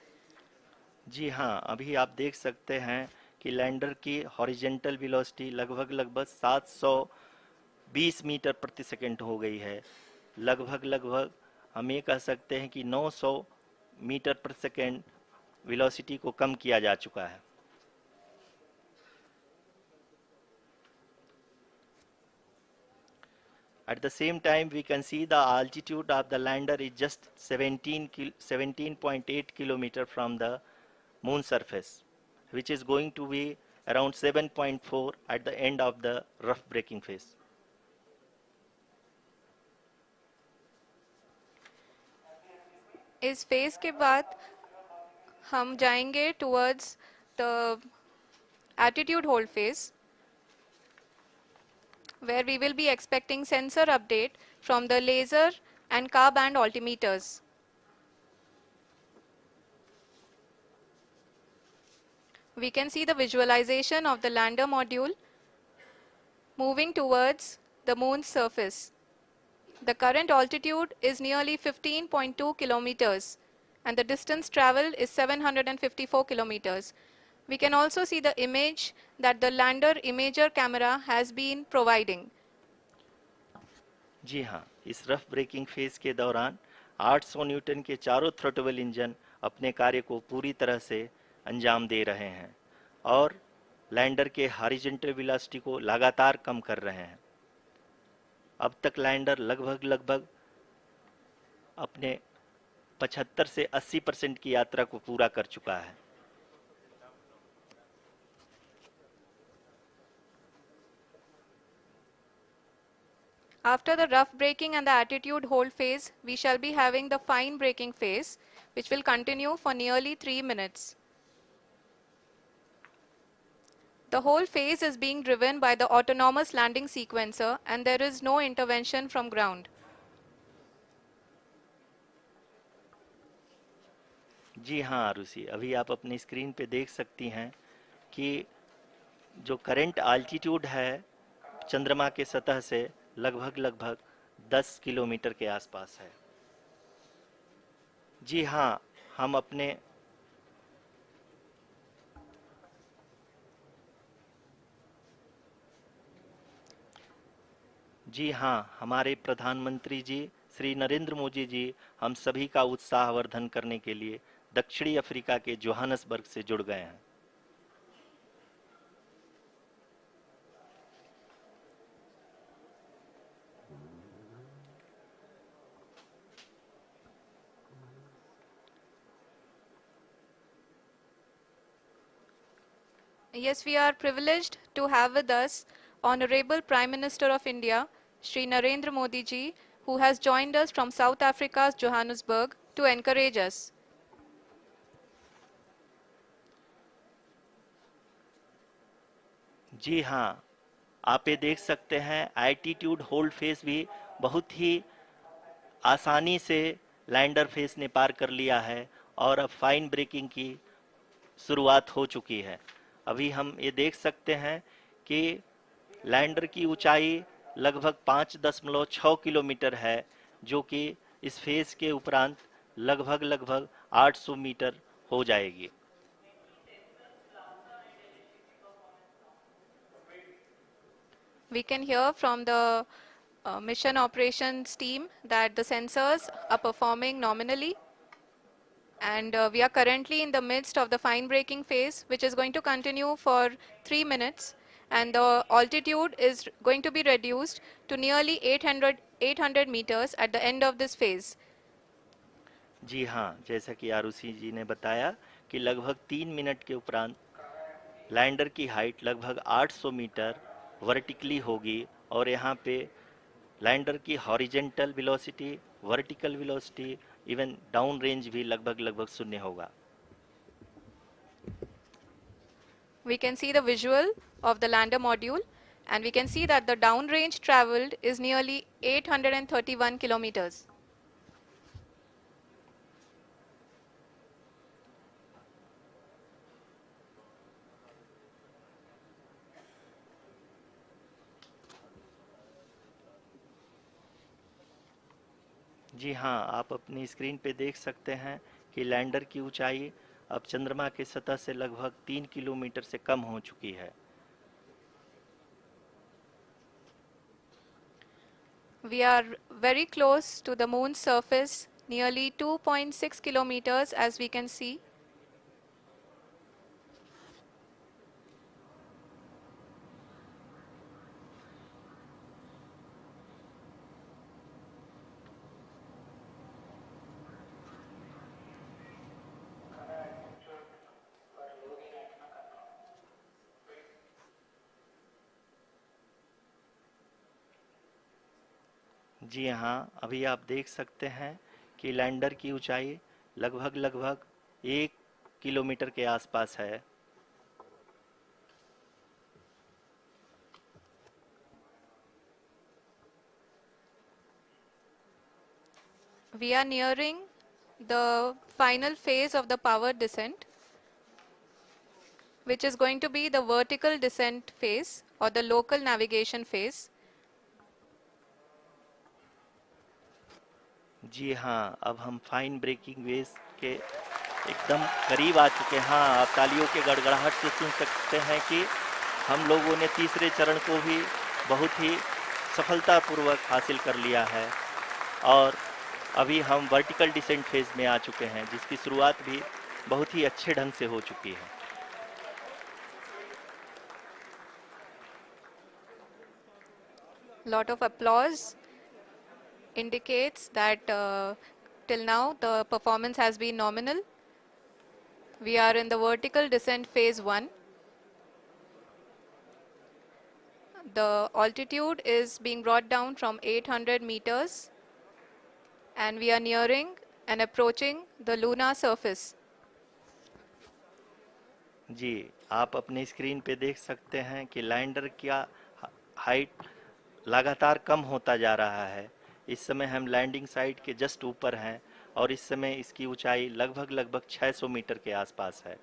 Speaker 1: जी हाँ, अभी आप देख सकते हैं कि lander की horizontal velocity लगभग लगभग 720 मीटर प्रति सेकंड हो गई है। लगभग लगभग हम ये कह सकते हैं कि 900 मीटर प्रति सेकंड वेलोसिटी को कम किया जा चुका है। At the same time, we can see the altitude of the lander is just 17.8 kilometer from the moon surface, which is going to be around 7.4 at the end of the rough braking phase.
Speaker 2: इस phase के बाद हम जाएंगे towards the attitude hold phase, where we will be expecting sensor update from the laser and car band altimeters. We can see the visualization of the lander module moving towards the moon's surface. The current altitude is nearly 15.2 kilometers and the distance traveled is 754 kilometers. We can also see the image that the lander imager camera has been providing.
Speaker 1: जी हाँ, इस rough breaking phase के दौरान 800 Newton के चारों throttle engine अपने कार्य को पूरी तरह से अंजाम दे रहे हैं और लैंडर के हॉरिजॉन्टल वेलोसिटी को लगातार कम कर रहे हैं। अब तक लैंडर लगभग लगभग अपने 75 से 80% की यात्रा को पूरा कर चुका है।
Speaker 2: After the rough braking and the attitude hold phase, we shall be having the fine braking phase, which will continue for nearly 3 minutes. The whole phase is being driven by the autonomous landing sequencer and there is no intervention from ground.
Speaker 1: जी हाँ आरुषि, अभी आप अपनी screen पे देख सकती हैं कि जो करंट आल्टीट्यूड है चंद्रमा के सतह से लगभग लगभग 10 किलोमीटर के आसपास है। जी हाँ, हम अपने जी हाँ, हमारे प्रधानमंत्री जी श्री नरेंद्र मोदी जी हम सभी का उत्साहवर्धन करने के लिए दक्षिणी अफ्रीका के जोहानसबर्ग से जुड़ गए हैं।
Speaker 2: Yes, we are privileged to have with us Honorable Prime Minister of India, Shri Narendra Modi ji, who has joined us from South Africa's Johannesburg to encourage us.
Speaker 1: जी हाँ, आप ये देख सकते हैं एल्टीट्यूड होल्ड फेस भी बहुत ही आसानी से लैंडर फेस ने पार कर लिया है और अब फाइन ब्रेकिंग की शुरुआत हो चुकी है। अभी हम ये देख सकते हैं कि लैंडर की ऊंचाई लगभग 5.6 किलोमीटर है, जो कि इस फेज के उपरांत लगभग लगभग 800 मीटर हो जाएगी।
Speaker 2: We can hear from the mission operations team that the sensors are performing nominally, and we are currently in the midst of the fine braking phase, which is going to continue for 3 minutes, and the altitude is going to be reduced to nearly 800 meters at the end of this phase.
Speaker 1: जी हाँ, जैसा कि आरुषि जी ने बताया कि लगभग 3 minute के उपरांत lander की हाइट लगभग 800 मीटर वर्टिकली होगी और यहाँ पे लैंडर की horizontal velocity, vertical velocity, even down range भी लगभग लगभग शून्य होगा।
Speaker 2: We can see the visual of the lander module, and we can see that the downrange traveled is nearly 831 kilometers.
Speaker 1: जी हाँ, आप अपनी स्क्रीन पे देख सकते हैं कि लैंडर की ऊंचाई अब चंद्रमा की सतह से लगभग 3 किलोमीटर से कम हो चुकी है।
Speaker 2: We are very close to the moon's surface, nearly 2.6 kilometers as we can see.
Speaker 1: जी हाँ, अभी आप देख सकते हैं कि लैंडर की ऊंचाई लगभग लगभग 1 किलोमीटर के आसपास है।
Speaker 2: We are nearing the final phase of the power descent, which is going to be the vertical descent phase or the local navigation phase.
Speaker 1: जी हाँ, अब हम फाइन ब्रेकिंग वेव्स के एकदम करीब आ चुके हैं। हाँ, आप तालियों के गड़गड़ाहट से सुन सकते हैं कि हम लोगों ने तीसरे चरण को भी बहुत ही सफलतापूर्वक हासिल कर लिया है और अभी हम वर्टिकल डिसेंट फेज में आ चुके हैं, जिसकी शुरुआत भी बहुत ही अच्छे ढंग से हो चुकी है।
Speaker 2: Lot of applause indicates that till now the performance has been nominal. We are in the vertical descent phase 1. The altitude is being brought down from 800 meters and we are nearing and approaching the lunar surface.
Speaker 1: जी, आप अपनी screen पे देख सकते हैं कि lander का height लगातार कम होता जा रहा है। इस समय हम लैंडिंग साइट के जस्ट ऊपर हैं और इस समय इसकी ऊंचाई लगभग लगभग 600 मीटर के आसपास है।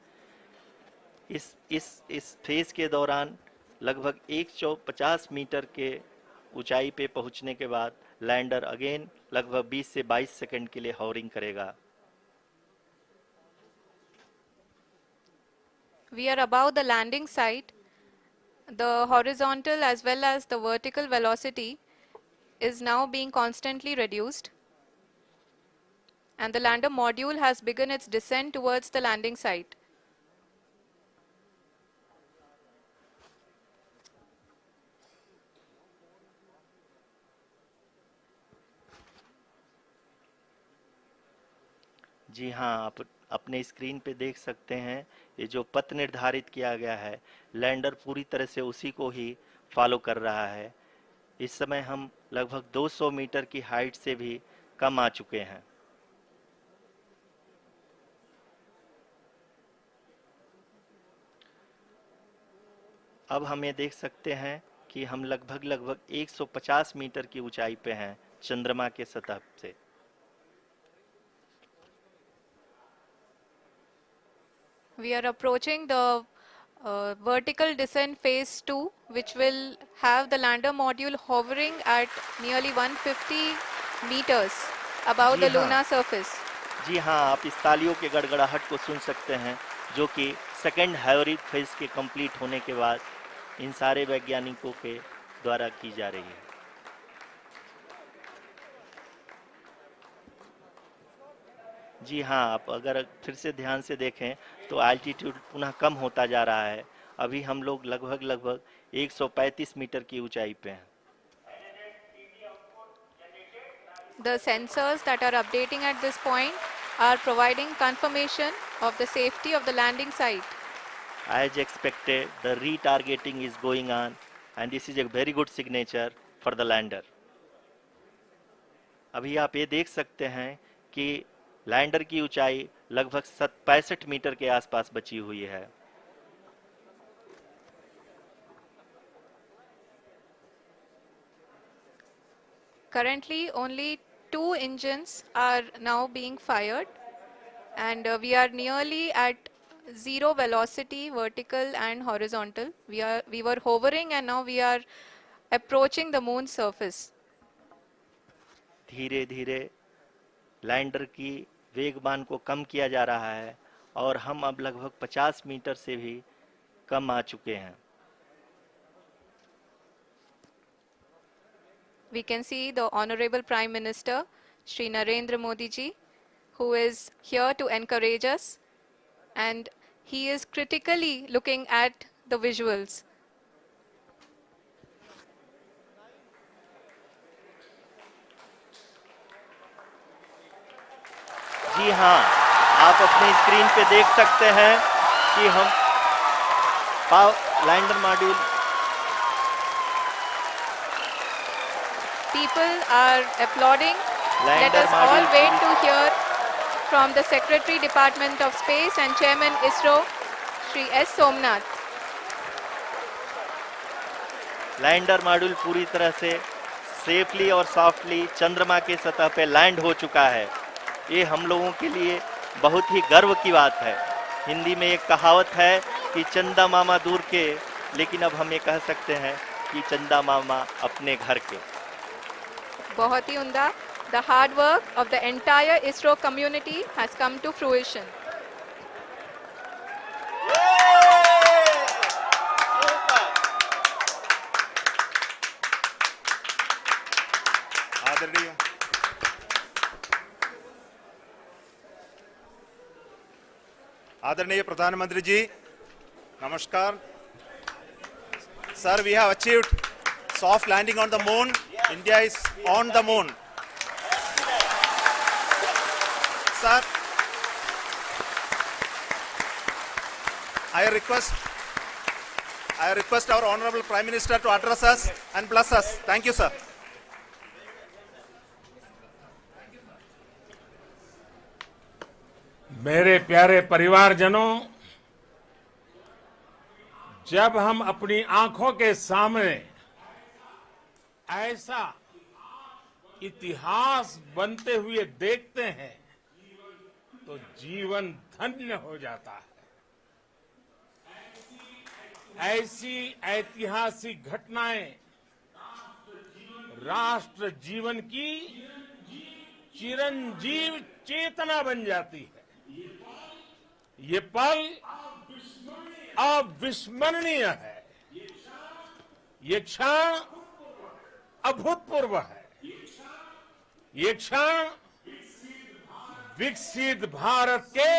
Speaker 1: इस फेज के दौरान लगभग 150 मीटर के ऊंचाई पे पहुंचने के बाद लैंडर अगेन लगभग 20 से 22 सेकंड के लिए हॉवरिंग करेगा।
Speaker 2: We are above the landing site. The horizontal as well as the vertical velocity is now being constantly reduced and the lander module has begun its descent towards the landing site.
Speaker 1: जी हाँ, आप अपने screen पे देख सकते हैं ये जो पथ निर्धारित किया गया है, लैंडर पूरी तरह से उसी को ही फॉलो कर रहा है। इस समय हम लगभग 200 मीटर की हाइट से भी कम आ चुके हैं। अब हम ये देख सकते हैं कि हम लगभग लगभग 150 मीटर की ऊंचाई पे हैं चंद्रमा के सतह से।
Speaker 2: We are approaching the vertical descent phase 2, which will have the lander module hovering at nearly 150 meters above
Speaker 1: ji
Speaker 2: the
Speaker 1: हाँ,
Speaker 2: lunar surface.
Speaker 1: जी हाँ, आप इस तालियों के गड़गड़ाहट को सुन सकते हैं, जो कि सेकंड हाइब्रिड फेज के कंप्लीट होने के बाद इन सारे वैज्ञानिकों के द्वारा की जा रही है। जी हाँ, आप अगर फिर से ध्यान से देखें तो एल्टीट्यूड पुनः कम होता जा रहा है। अभी हम लोग लगभग लगभग 135 मीटर की ऊंचाई पे हैं।
Speaker 2: The sensors that are updating at this point are providing confirmation of the safety of the landing site.
Speaker 1: As expected, the retargeting is going on and this is a very good signature for the lander. अभी आप ये देख सकते हैं कि lander की ऊंचाई लगभग 65 मीटर के आसपास बची हुई है।
Speaker 2: Currently, only 2 engines are now being fired, and we are nearly at zero velocity, vertical and horizontal. We were hovering, and now we are approaching the moon's surface.
Speaker 1: धीरे धीरे लैंडर की वेगबान को कम किया जा रहा है और हम अब लगभग 50 मीटर से भी कम आ चुके हैं।
Speaker 2: We can see the Honorable Prime Minister, Shri Narendra Modi ji, who is here to encourage us, and he is critically looking at the visuals.
Speaker 1: जी हाँ, आप अपने स्क्रीन पे देख सकते हैं कि हम lander module
Speaker 2: People are applauding. Let
Speaker 1: lander
Speaker 2: us all
Speaker 1: module
Speaker 2: wait to hear from the Secretary Department of Space and Chairman ISRO, Shri S. Somnath.
Speaker 1: Lander module पूरी तरह से सेफली और सॉफ्टली चंद्रमा के सतह पे लैंड हो चुका है। ये हम लोगों के लिए बहुत ही गर्व की बात है। हिंदी में एक कहावत है कि चंदा मामा दूर के, लेकिन अब हम ये कह सकते हैं कि चंदा मामा अपने घर के।
Speaker 2: बहुत ही उम्दा. The hard work of the entire ISRO community has come to fruition.
Speaker 3: आदरणीय आदरणीय प्रधानमंत्री जी, नमस्कार sir. We have achieved soft landing on the moon. India is on the moon. Sir, I request our Honorable Prime Minister to address us and bless us. Thank you, sir.
Speaker 4: मेरे प्यारे परिवारजनों, जब हम अपनी आंखों के सामने ऐसा इतिहास बनते हुए देखते हैं तो जीवन धन्य हो जाता है। ऐसी ऐतिहासिक घटनाएं राष्ट्र जीवन की चिरंजीव चेतना बन जाती है। ये पल अविस्मरणीय है। ये क्षण अभूतपूर्व है। ये क्षण विकसित भारत के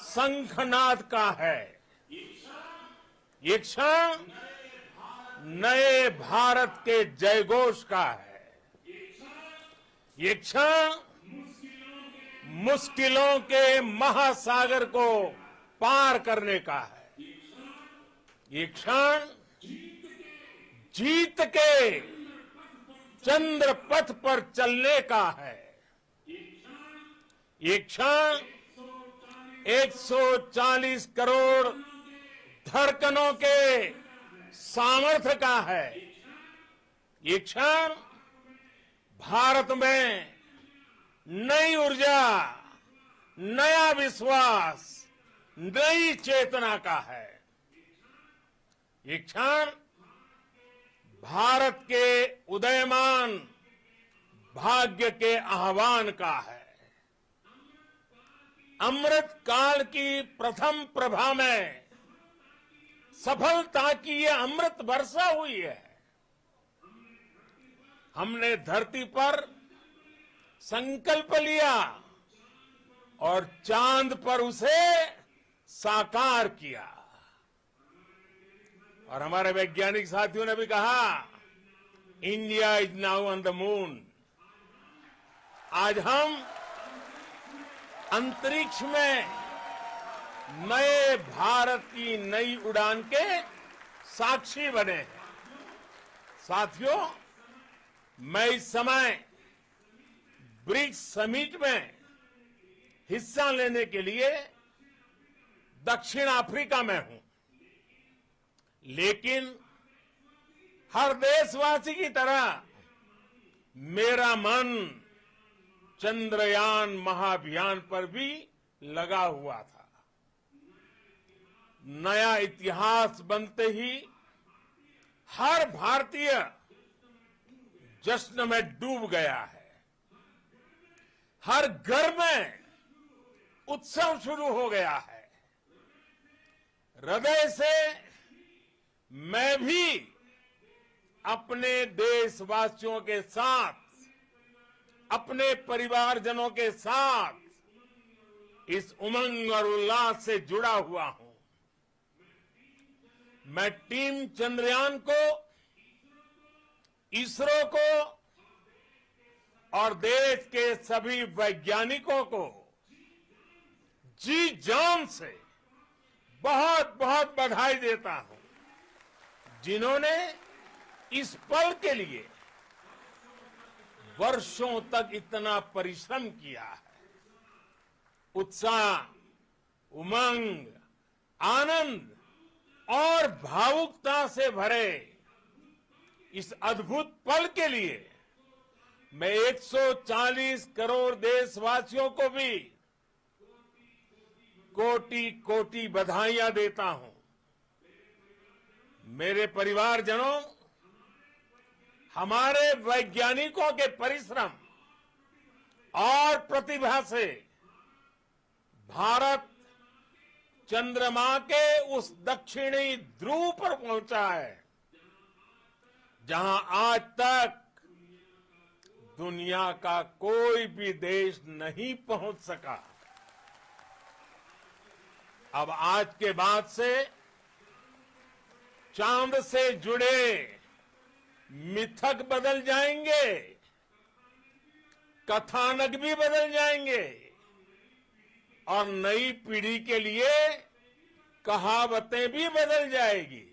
Speaker 4: शंखनाद का है। ये क्षण नए भारत के जयघोष का है। ये क्षण मुश्किलों के महासागर को पार करने का है। ये क्षण जीत के चंद्र पथ पर चलने का है। ये क्षण 140 करोड़ धड़कनों के सामर्थ्य का है। ये क्षण भारत में नई ऊर्जा, नया विश्वास, नई चेतना का है। ये क्षण भारत के उदयमान भाग्य के आह्वान का है। अमृत काल की प्रथम प्रभा में सफलता की ये अमृत वर्षा हुई है। हमने धरती पर संकल्प लिया और चांद पर उसे साकार किया। और हमारे वैज्ञानिक साथियों ने भी कहा, India is now on the moon. आज हम अंतरिक्ष में नए भारत की नई उड़ान के साक्षी बने हैं। साथियों, मैं इस समय ब्रिक्स समिट में हिस्सा लेने के लिए दक्षिण अफ्रीका में हूं, लेकिन हर देशवासी की तरह मेरा मन चंद्रयान महाअभियान पर भी लगा हुआ था। नया इतिहास बनते ही हर भारतीय जश्न में डूब गया है। हर घर में उत्सव शुरू हो गया है। हृदय से मैं भी अपने देशवासियों के साथ, अपने परिवारजनों के साथ इस उमंग और उल्लास से जुड़ा हुआ हूं। मैं टीम चंद्रयान को, इसरो को और देश के सभी वैज्ञानिकों को जी जान से बहुत बहुत बधाई देता हूं, जिन्होंने इस पल के लिए वर्षों तक इतना परिश्रम किया है। उत्साह, उमंग, आनंद और भावुकता से भरे इस अद्भुत पल के लिए मैं 140 करोड़ देशवासियों को भी कोटि कोटि बधाइयां देता हूं। मेरे परिवारजनों, हमारे वैज्ञानिकों के परिश्रम और प्रतिभा से भारत चंद्रमा के उस दक्षिणी ध्रुव पर पहुंचा है, जहां आज तक दुनिया का कोई भी देश नहीं पहुंच सका। अब आज के बाद से चांद से जुड़े मिथक बदल जाएंगे, कथानक भी बदल जाएंगे और नई पीढ़ी के लिए कहावतें भी बदल जाएगी।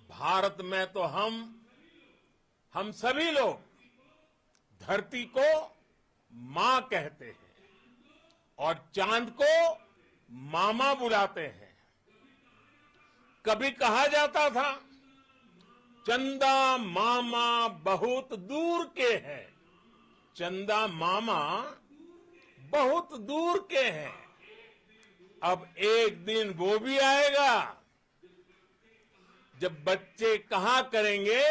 Speaker 4: भारत में तो हम सभी लोग धरती को मां कहते हैं और चांद को मामा बुलाते हैं। कभी कहा जाता था, चंदा मामा बहुत दूर के हैं। चंदा मामा बहुत दूर के हैं। अब एक दिन वो भी आएगा जब बच्चे कहा करेंगे,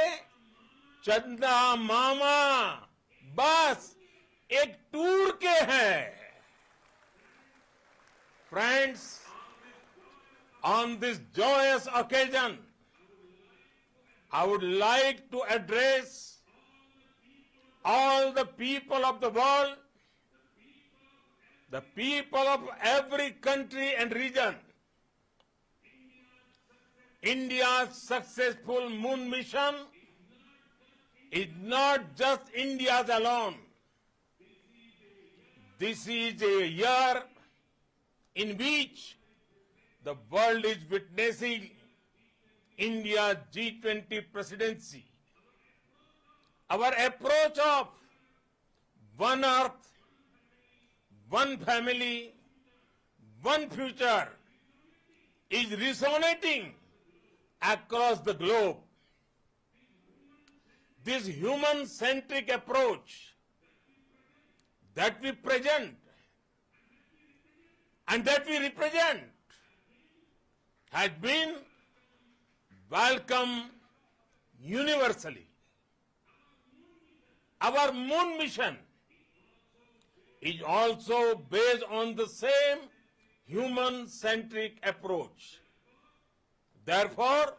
Speaker 4: चंदा मामा बस एक टूर के हैं। Friends, on this joyous occasion, I would like to address all the people of the world, the people of every country and region. India's successful moon mission is not just India's alone. This is a year in which the world is witnessing India's G20 presidency. Our approach of one earth, one family, one future is resonating across the globe. This human-centric approach that we present and that we represent has been welcomed universally. Our moon mission is also based on the same human-centric approach. Therefore,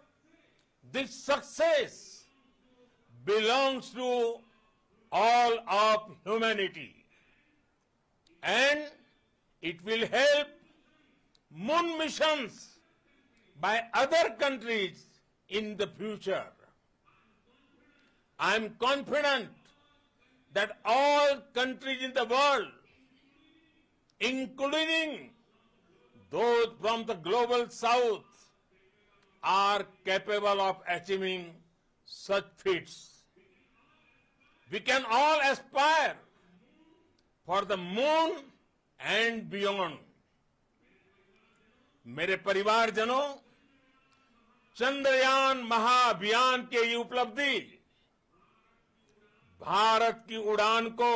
Speaker 4: this success belongs to all of humanity, and it will help moon missions by other countries in the future. I am confident that all countries in the world, including those from the global south, are capable of achieving such feats. We can all aspire for the moon and beyond. मेरे परिवारजनों, चंद्रयान महाअभियान की ये उपलब्धि भारत की उड़ान को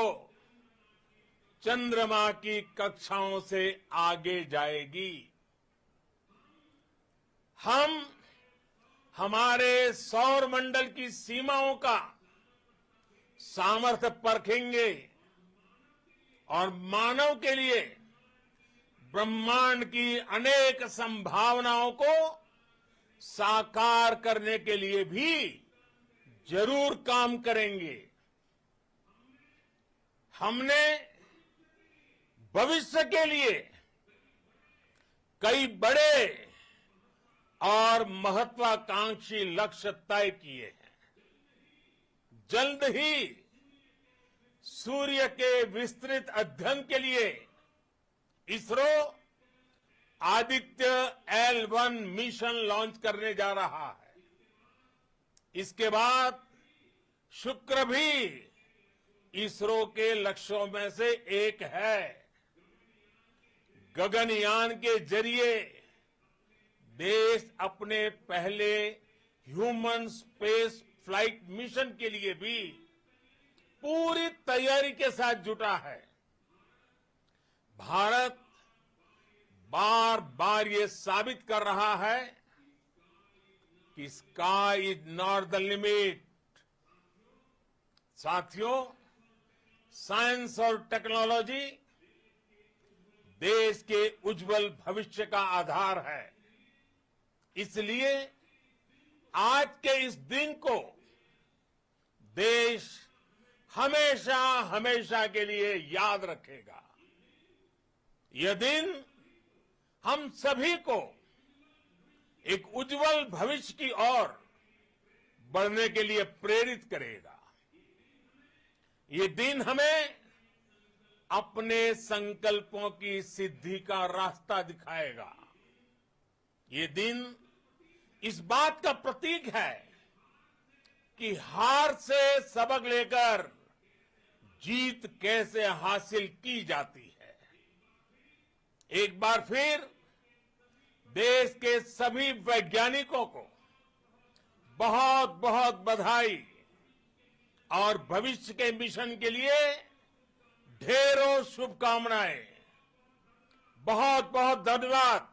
Speaker 4: चंद्रमा की कक्षाओं से आगे जाएगी। हम हमारे सौर मंडल की सीमाओं का सामर्थ्य परखेंगे और मानव के लिए ब्रह्मांड की अनेक संभावनाओं को साकार करने के लिए भी जरूर काम करेंगे। हमने भविष्य के लिए कई बड़े और महत्वाकांक्षी लक्ष्य तय किए हैं। जल्द ही सूर्य के विस्तृत अध्ययन के लिए ISRO Aditya L1 mission launch करने जा रहा है। इसके बाद शुक्र भी इसरो के लक्ष्यों में से एक है। गगनयान के जरिए देश अपने पहले ह्यूमन स्पेस फ्लाइट मिशन के लिए भी पूरी तैयारी के साथ जुटा है। भारत बार बार ये साबित कर रहा है कि sky is not the limit. साथियों, साइंस और टेक्नोलॉजी देश के उज्जवल भविष्य का आधार है। इसलिए आज के इस दिन को देश हमेशा हमेशा के लिए याद रखेगा। यह दिन हम सभी को एक उज्जवल भविष्य की ओर बढ़ने के लिए प्रेरित करेगा। ये दिन हमें अपने संकल्पों की सिद्धि का रास्ता दिखाएगा। ये दिन इस बात का प्रतीक है कि हार से सबक लेकर जीत कैसे हासिल की जाती है। एक बार फिर देश के सभी वैज्ञानिकों को बहुत बहुत बधाई और भविष्य के मिशन के लिए ढेरों शुभकामनाएं। बहुत बहुत धन्यवाद।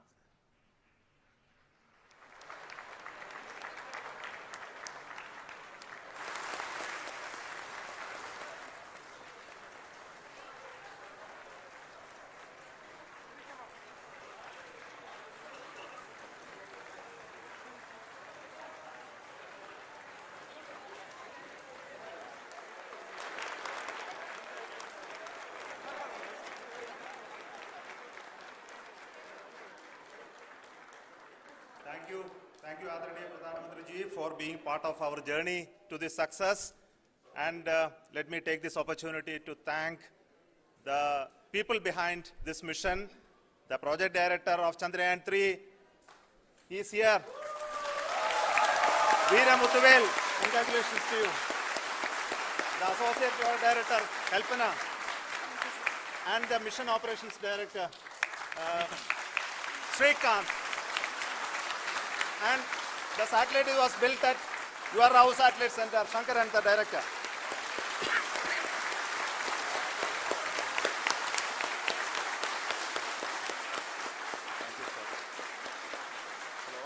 Speaker 3: Thank you, Adharaniya Pradhan Mantri ji, for being part of our journey to this success. And let me take this opportunity to thank the people behind this mission, the project director of Chandrayaan 3. He is here. Vikram, congratulations to you. The associate project director, Kalpana, and the mission operations director, Srikanth. And the satellite was built at your Rao Satellite Center, Shankar and the director. Thank you, sir. Hello.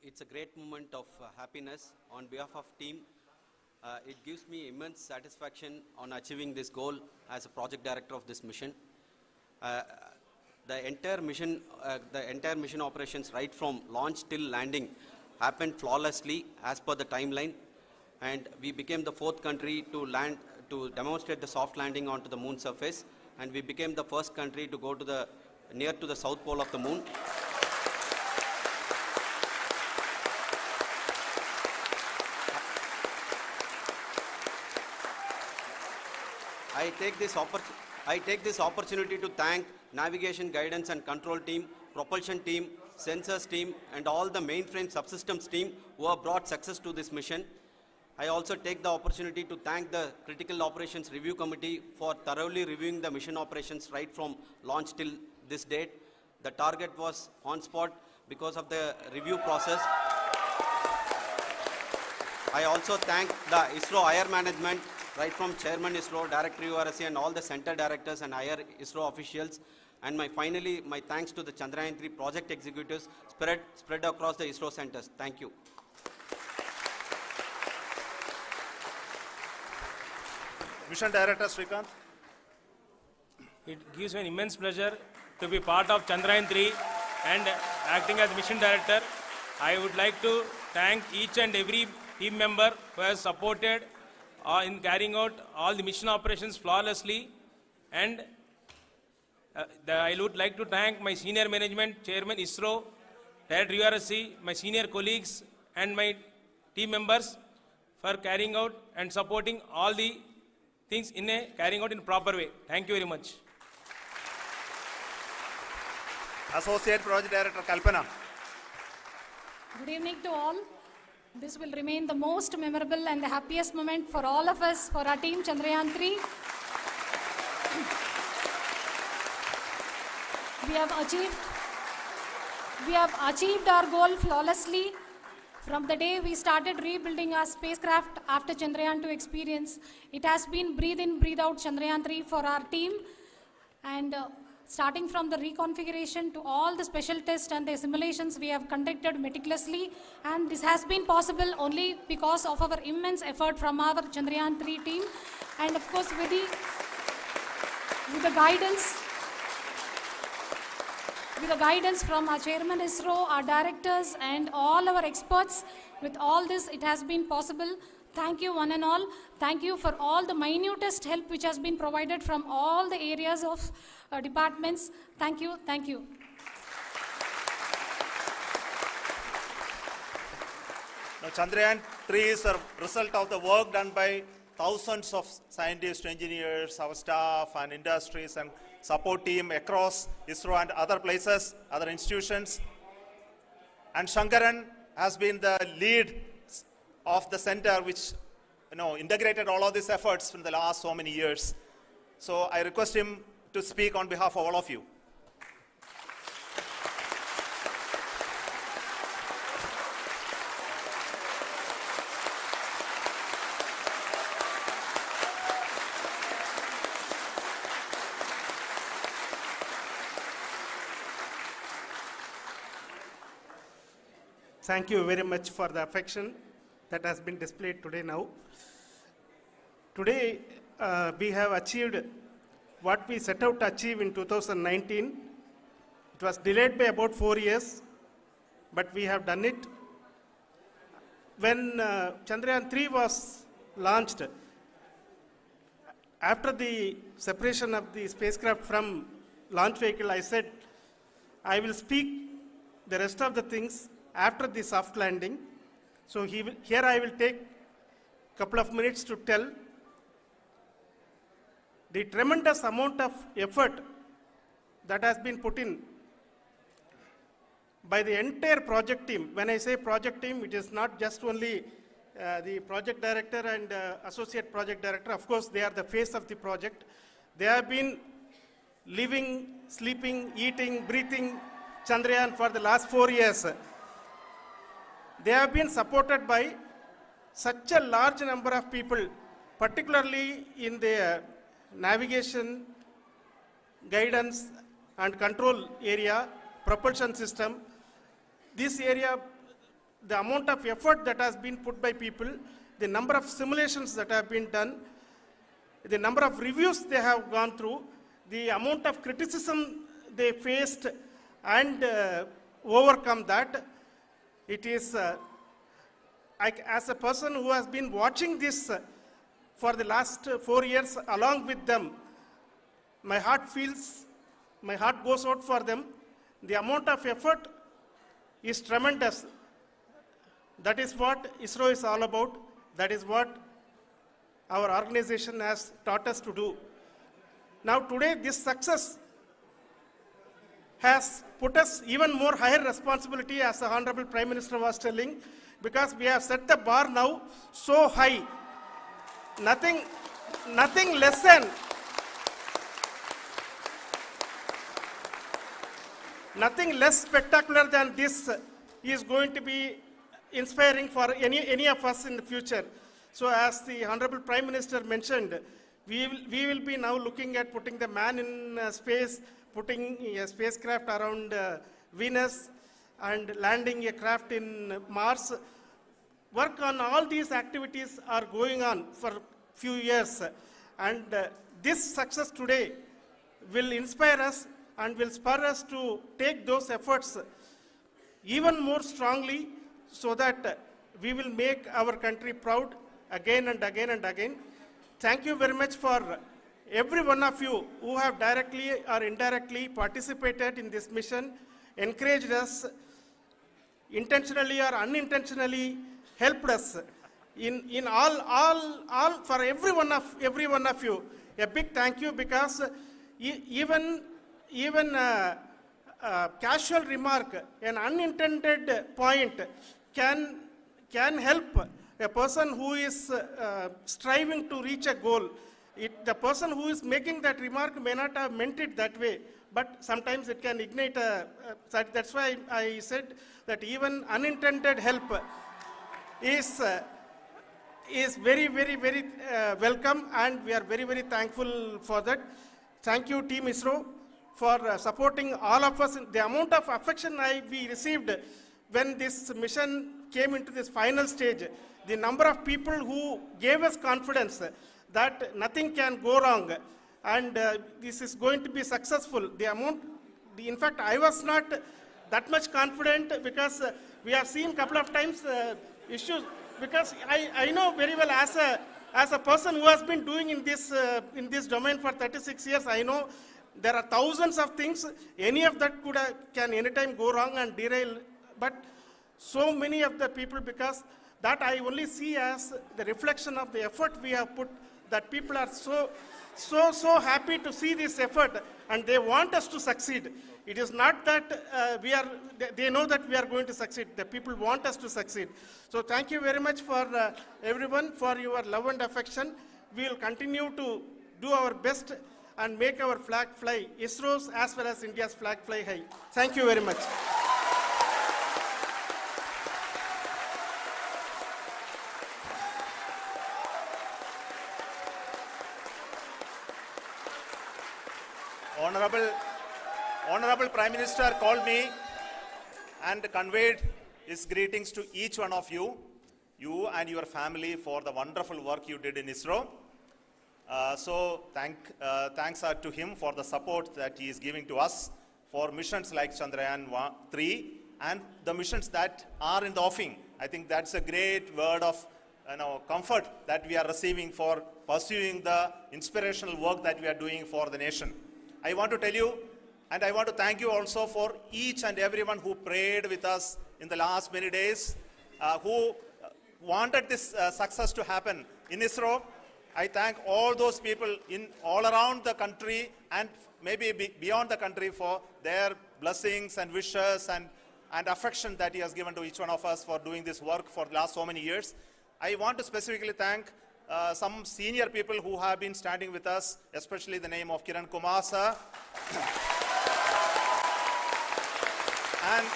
Speaker 5: It's a great moment of happiness on behalf of team. It gives me immense satisfaction on achieving this goal as a project director of this mission. The entire mission operations, right from launch till landing, happened flawlessly as per the timeline, and we became the 4th country to demonstrate the soft landing onto the moon surface, and we became the first country to go to near to the south pole of the moon. I take this opportunity to thank navigation, guidance and control team, propulsion team, sensors team and all the mainframe subsystems team who have brought success to this mission. I also take the opportunity to thank the Critical Operations Review Committee for thoroughly reviewing the mission operations right from launch till this date. The target was on spot because of the review process. I also thank the ISRO higher management, right from Chairman ISRO, Director URSC and all the center directors and higher ISRO officials. And finally, my thanks to the Chandrayaan 3 project executives spread across the ISRO centers. Thank you.
Speaker 3: Mission Director Srikanth.
Speaker 6: It gives me an immense pleasure to be part of Chandrayaan 3 and acting as Mission Director. I would like to thank each and every team member who has supported in carrying out all the mission operations flawlessly. And I would like to thank my senior management, Chairman ISRO, Director URSC, my senior colleagues and my team members for carrying out and supporting all the things carrying out in a proper way. Thank you very much.
Speaker 3: Associate Project Director Kalpana.
Speaker 7: Good evening to all. This will remain the most memorable and the happiest moment for all of us, for our team Chandrayaan 3. We have achieved our goal flawlessly. From the day we started rebuilding our spacecraft after Chandrayaan 2 experience, it has been breathe in, breathe out Chandrayaan 3 for our team. And starting from the reconfiguration to all the special tests and the simulations we have conducted meticulously. And this has been possible only because of our immense effort from our Chandrayaan 3 team. And of course with the guidance from our Chairman ISRO, our directors and all our experts. With all this, it has been possible. Thank you one and all. Thank you for all the minutest help which has been provided from all the areas of departments. Thank you. Thank you.
Speaker 3: Now, Chandrayaan 3 is a result of the work done by thousands of scientists, engineers, our staff and industries and support team across ISRO and other places, other institutions. And Shankaran has been the lead of the center which integrated all of these efforts in the last so many years. So I request him to speak on behalf of all of you.
Speaker 8: Thank you very much for the affection that has been displayed today now. Today, we have achieved what we set out to achieve in 2019. It was delayed by about 4 years, but we have done it. When Chandrayaan 3 was launched, after the separation of the spacecraft from launch vehicle, I said, I will speak the rest of the things after the soft landing. So here I will take a couple of minutes to tell the tremendous amount of effort that has been put in by the entire project team. When I say project team, it is not just only the project director and associate project director. Of course, they are the face of the project. They have been living, sleeping, eating, breathing Chandrayaan for the last 4 years. They have been supported by such a large number of people, particularly in the navigation, guidance and control area, propulsion system. This area, the amount of effort that has been put by people, the number of simulations that have been done, the number of reviews they have gone through, the amount of criticism they faced and overcome that. It is, as a person who has been watching this for the last 4 years along with them, my heart goes out for them. The amount of effort is tremendous. That is what ISRO is all about. That is what our organization has taught us to do. Now today this success has put us even more higher responsibility, as the Honorable Prime Minister was telling, because we have set the bar now so high. Nothing less spectacular than this is going to be inspiring for any of us in the future. So as the Honorable Prime Minister mentioned, we will be now looking at putting the man in space, putting a spacecraft around Venus and landing a craft in Mars. Work on all these activities are going on for few years, and this success today will inspire us and will spur us to take those efforts even more strongly, so that we will make our country proud again and again and again. Thank you very much for every one of you who have directly or indirectly participated in this mission, encouraged us, intentionally or unintentionally helped us in all for every one of you. A big thank you, because even casual remark, an unintended point can help a person who is striving to reach a goal. The person who is making that remark may not have meant it that way, but sometimes it can ignite that's why I said that even unintended help is very, very, very welcome, and we are very, very thankful for that. Thank you, Team ISRO, for supporting all of us. The amount of affection we received when this mission came into this final stage, the number of people who gave us confidence that nothing can go wrong, and this is going to be successful. In fact, I was not that much confident, because we have seen a couple of times issues, because I know very well, as a person who has been doing in this domain for 36 years, I know there are thousands of things. Any of that can anytime go wrong and derail. But so many of the people, because that I only see as the reflection of the effort we have put, that people are so happy to see this effort, and they want us to succeed. It is not that they know that we are going to succeed. The people want us to succeed. So thank you very much for everyone, for your love and affection. We will continue to do our best and make our flag fly, ISRO's as well as India's flag fly high. Thank you very much.
Speaker 3: Honorable Prime Minister called me and conveyed his greetings to each one of you and your family, for the wonderful work you did in ISRO. Thanks are to him for the support that he is giving to us for missions like Chandrayaan 3 and the missions that are in the offing. I think that's a great word of comfort that we are receiving for pursuing the inspirational work that we are doing for the nation. I want to tell you, and I want to thank you also for each and everyone who prayed with us in the last many days, who wanted this success to happen in ISRO. I thank all those people all around the country and maybe beyond the country for their blessings and wishes and affection that he has given to each one of us for doing this work for the last so many years. I want to specifically thank some senior people who have been standing with us, especially the name of Kiran Kumar sir and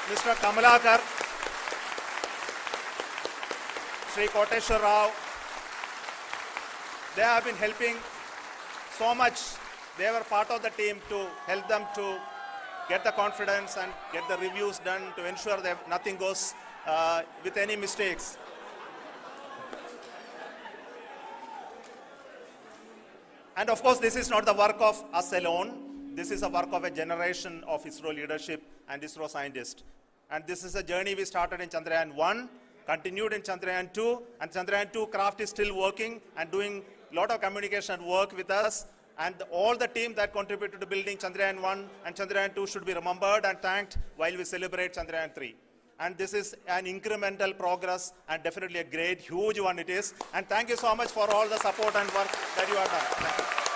Speaker 3: Mr. Kamalakar, Sri Koteshwar Rao. They have been helping so much. They were part of the team to help them to get the confidence and get the reviews done to ensure that nothing goes with any mistakes. And of course, this is not the work of us alone. This is the work of a generation of ISRO leadership and ISRO scientists. And this is a journey we started in Chandrayaan 1, continued in Chandrayaan 2, and Chandrayaan 2 craft is still working and doing a lot of communication work with us. And all the team that contributed to building Chandrayaan 1 and Chandrayaan 2 should be remembered and thanked while we celebrate Chandrayaan 3. And this is an incremental progress and definitely a great, huge one it is. And thank you so much for all the support and work that you have done. Thank you.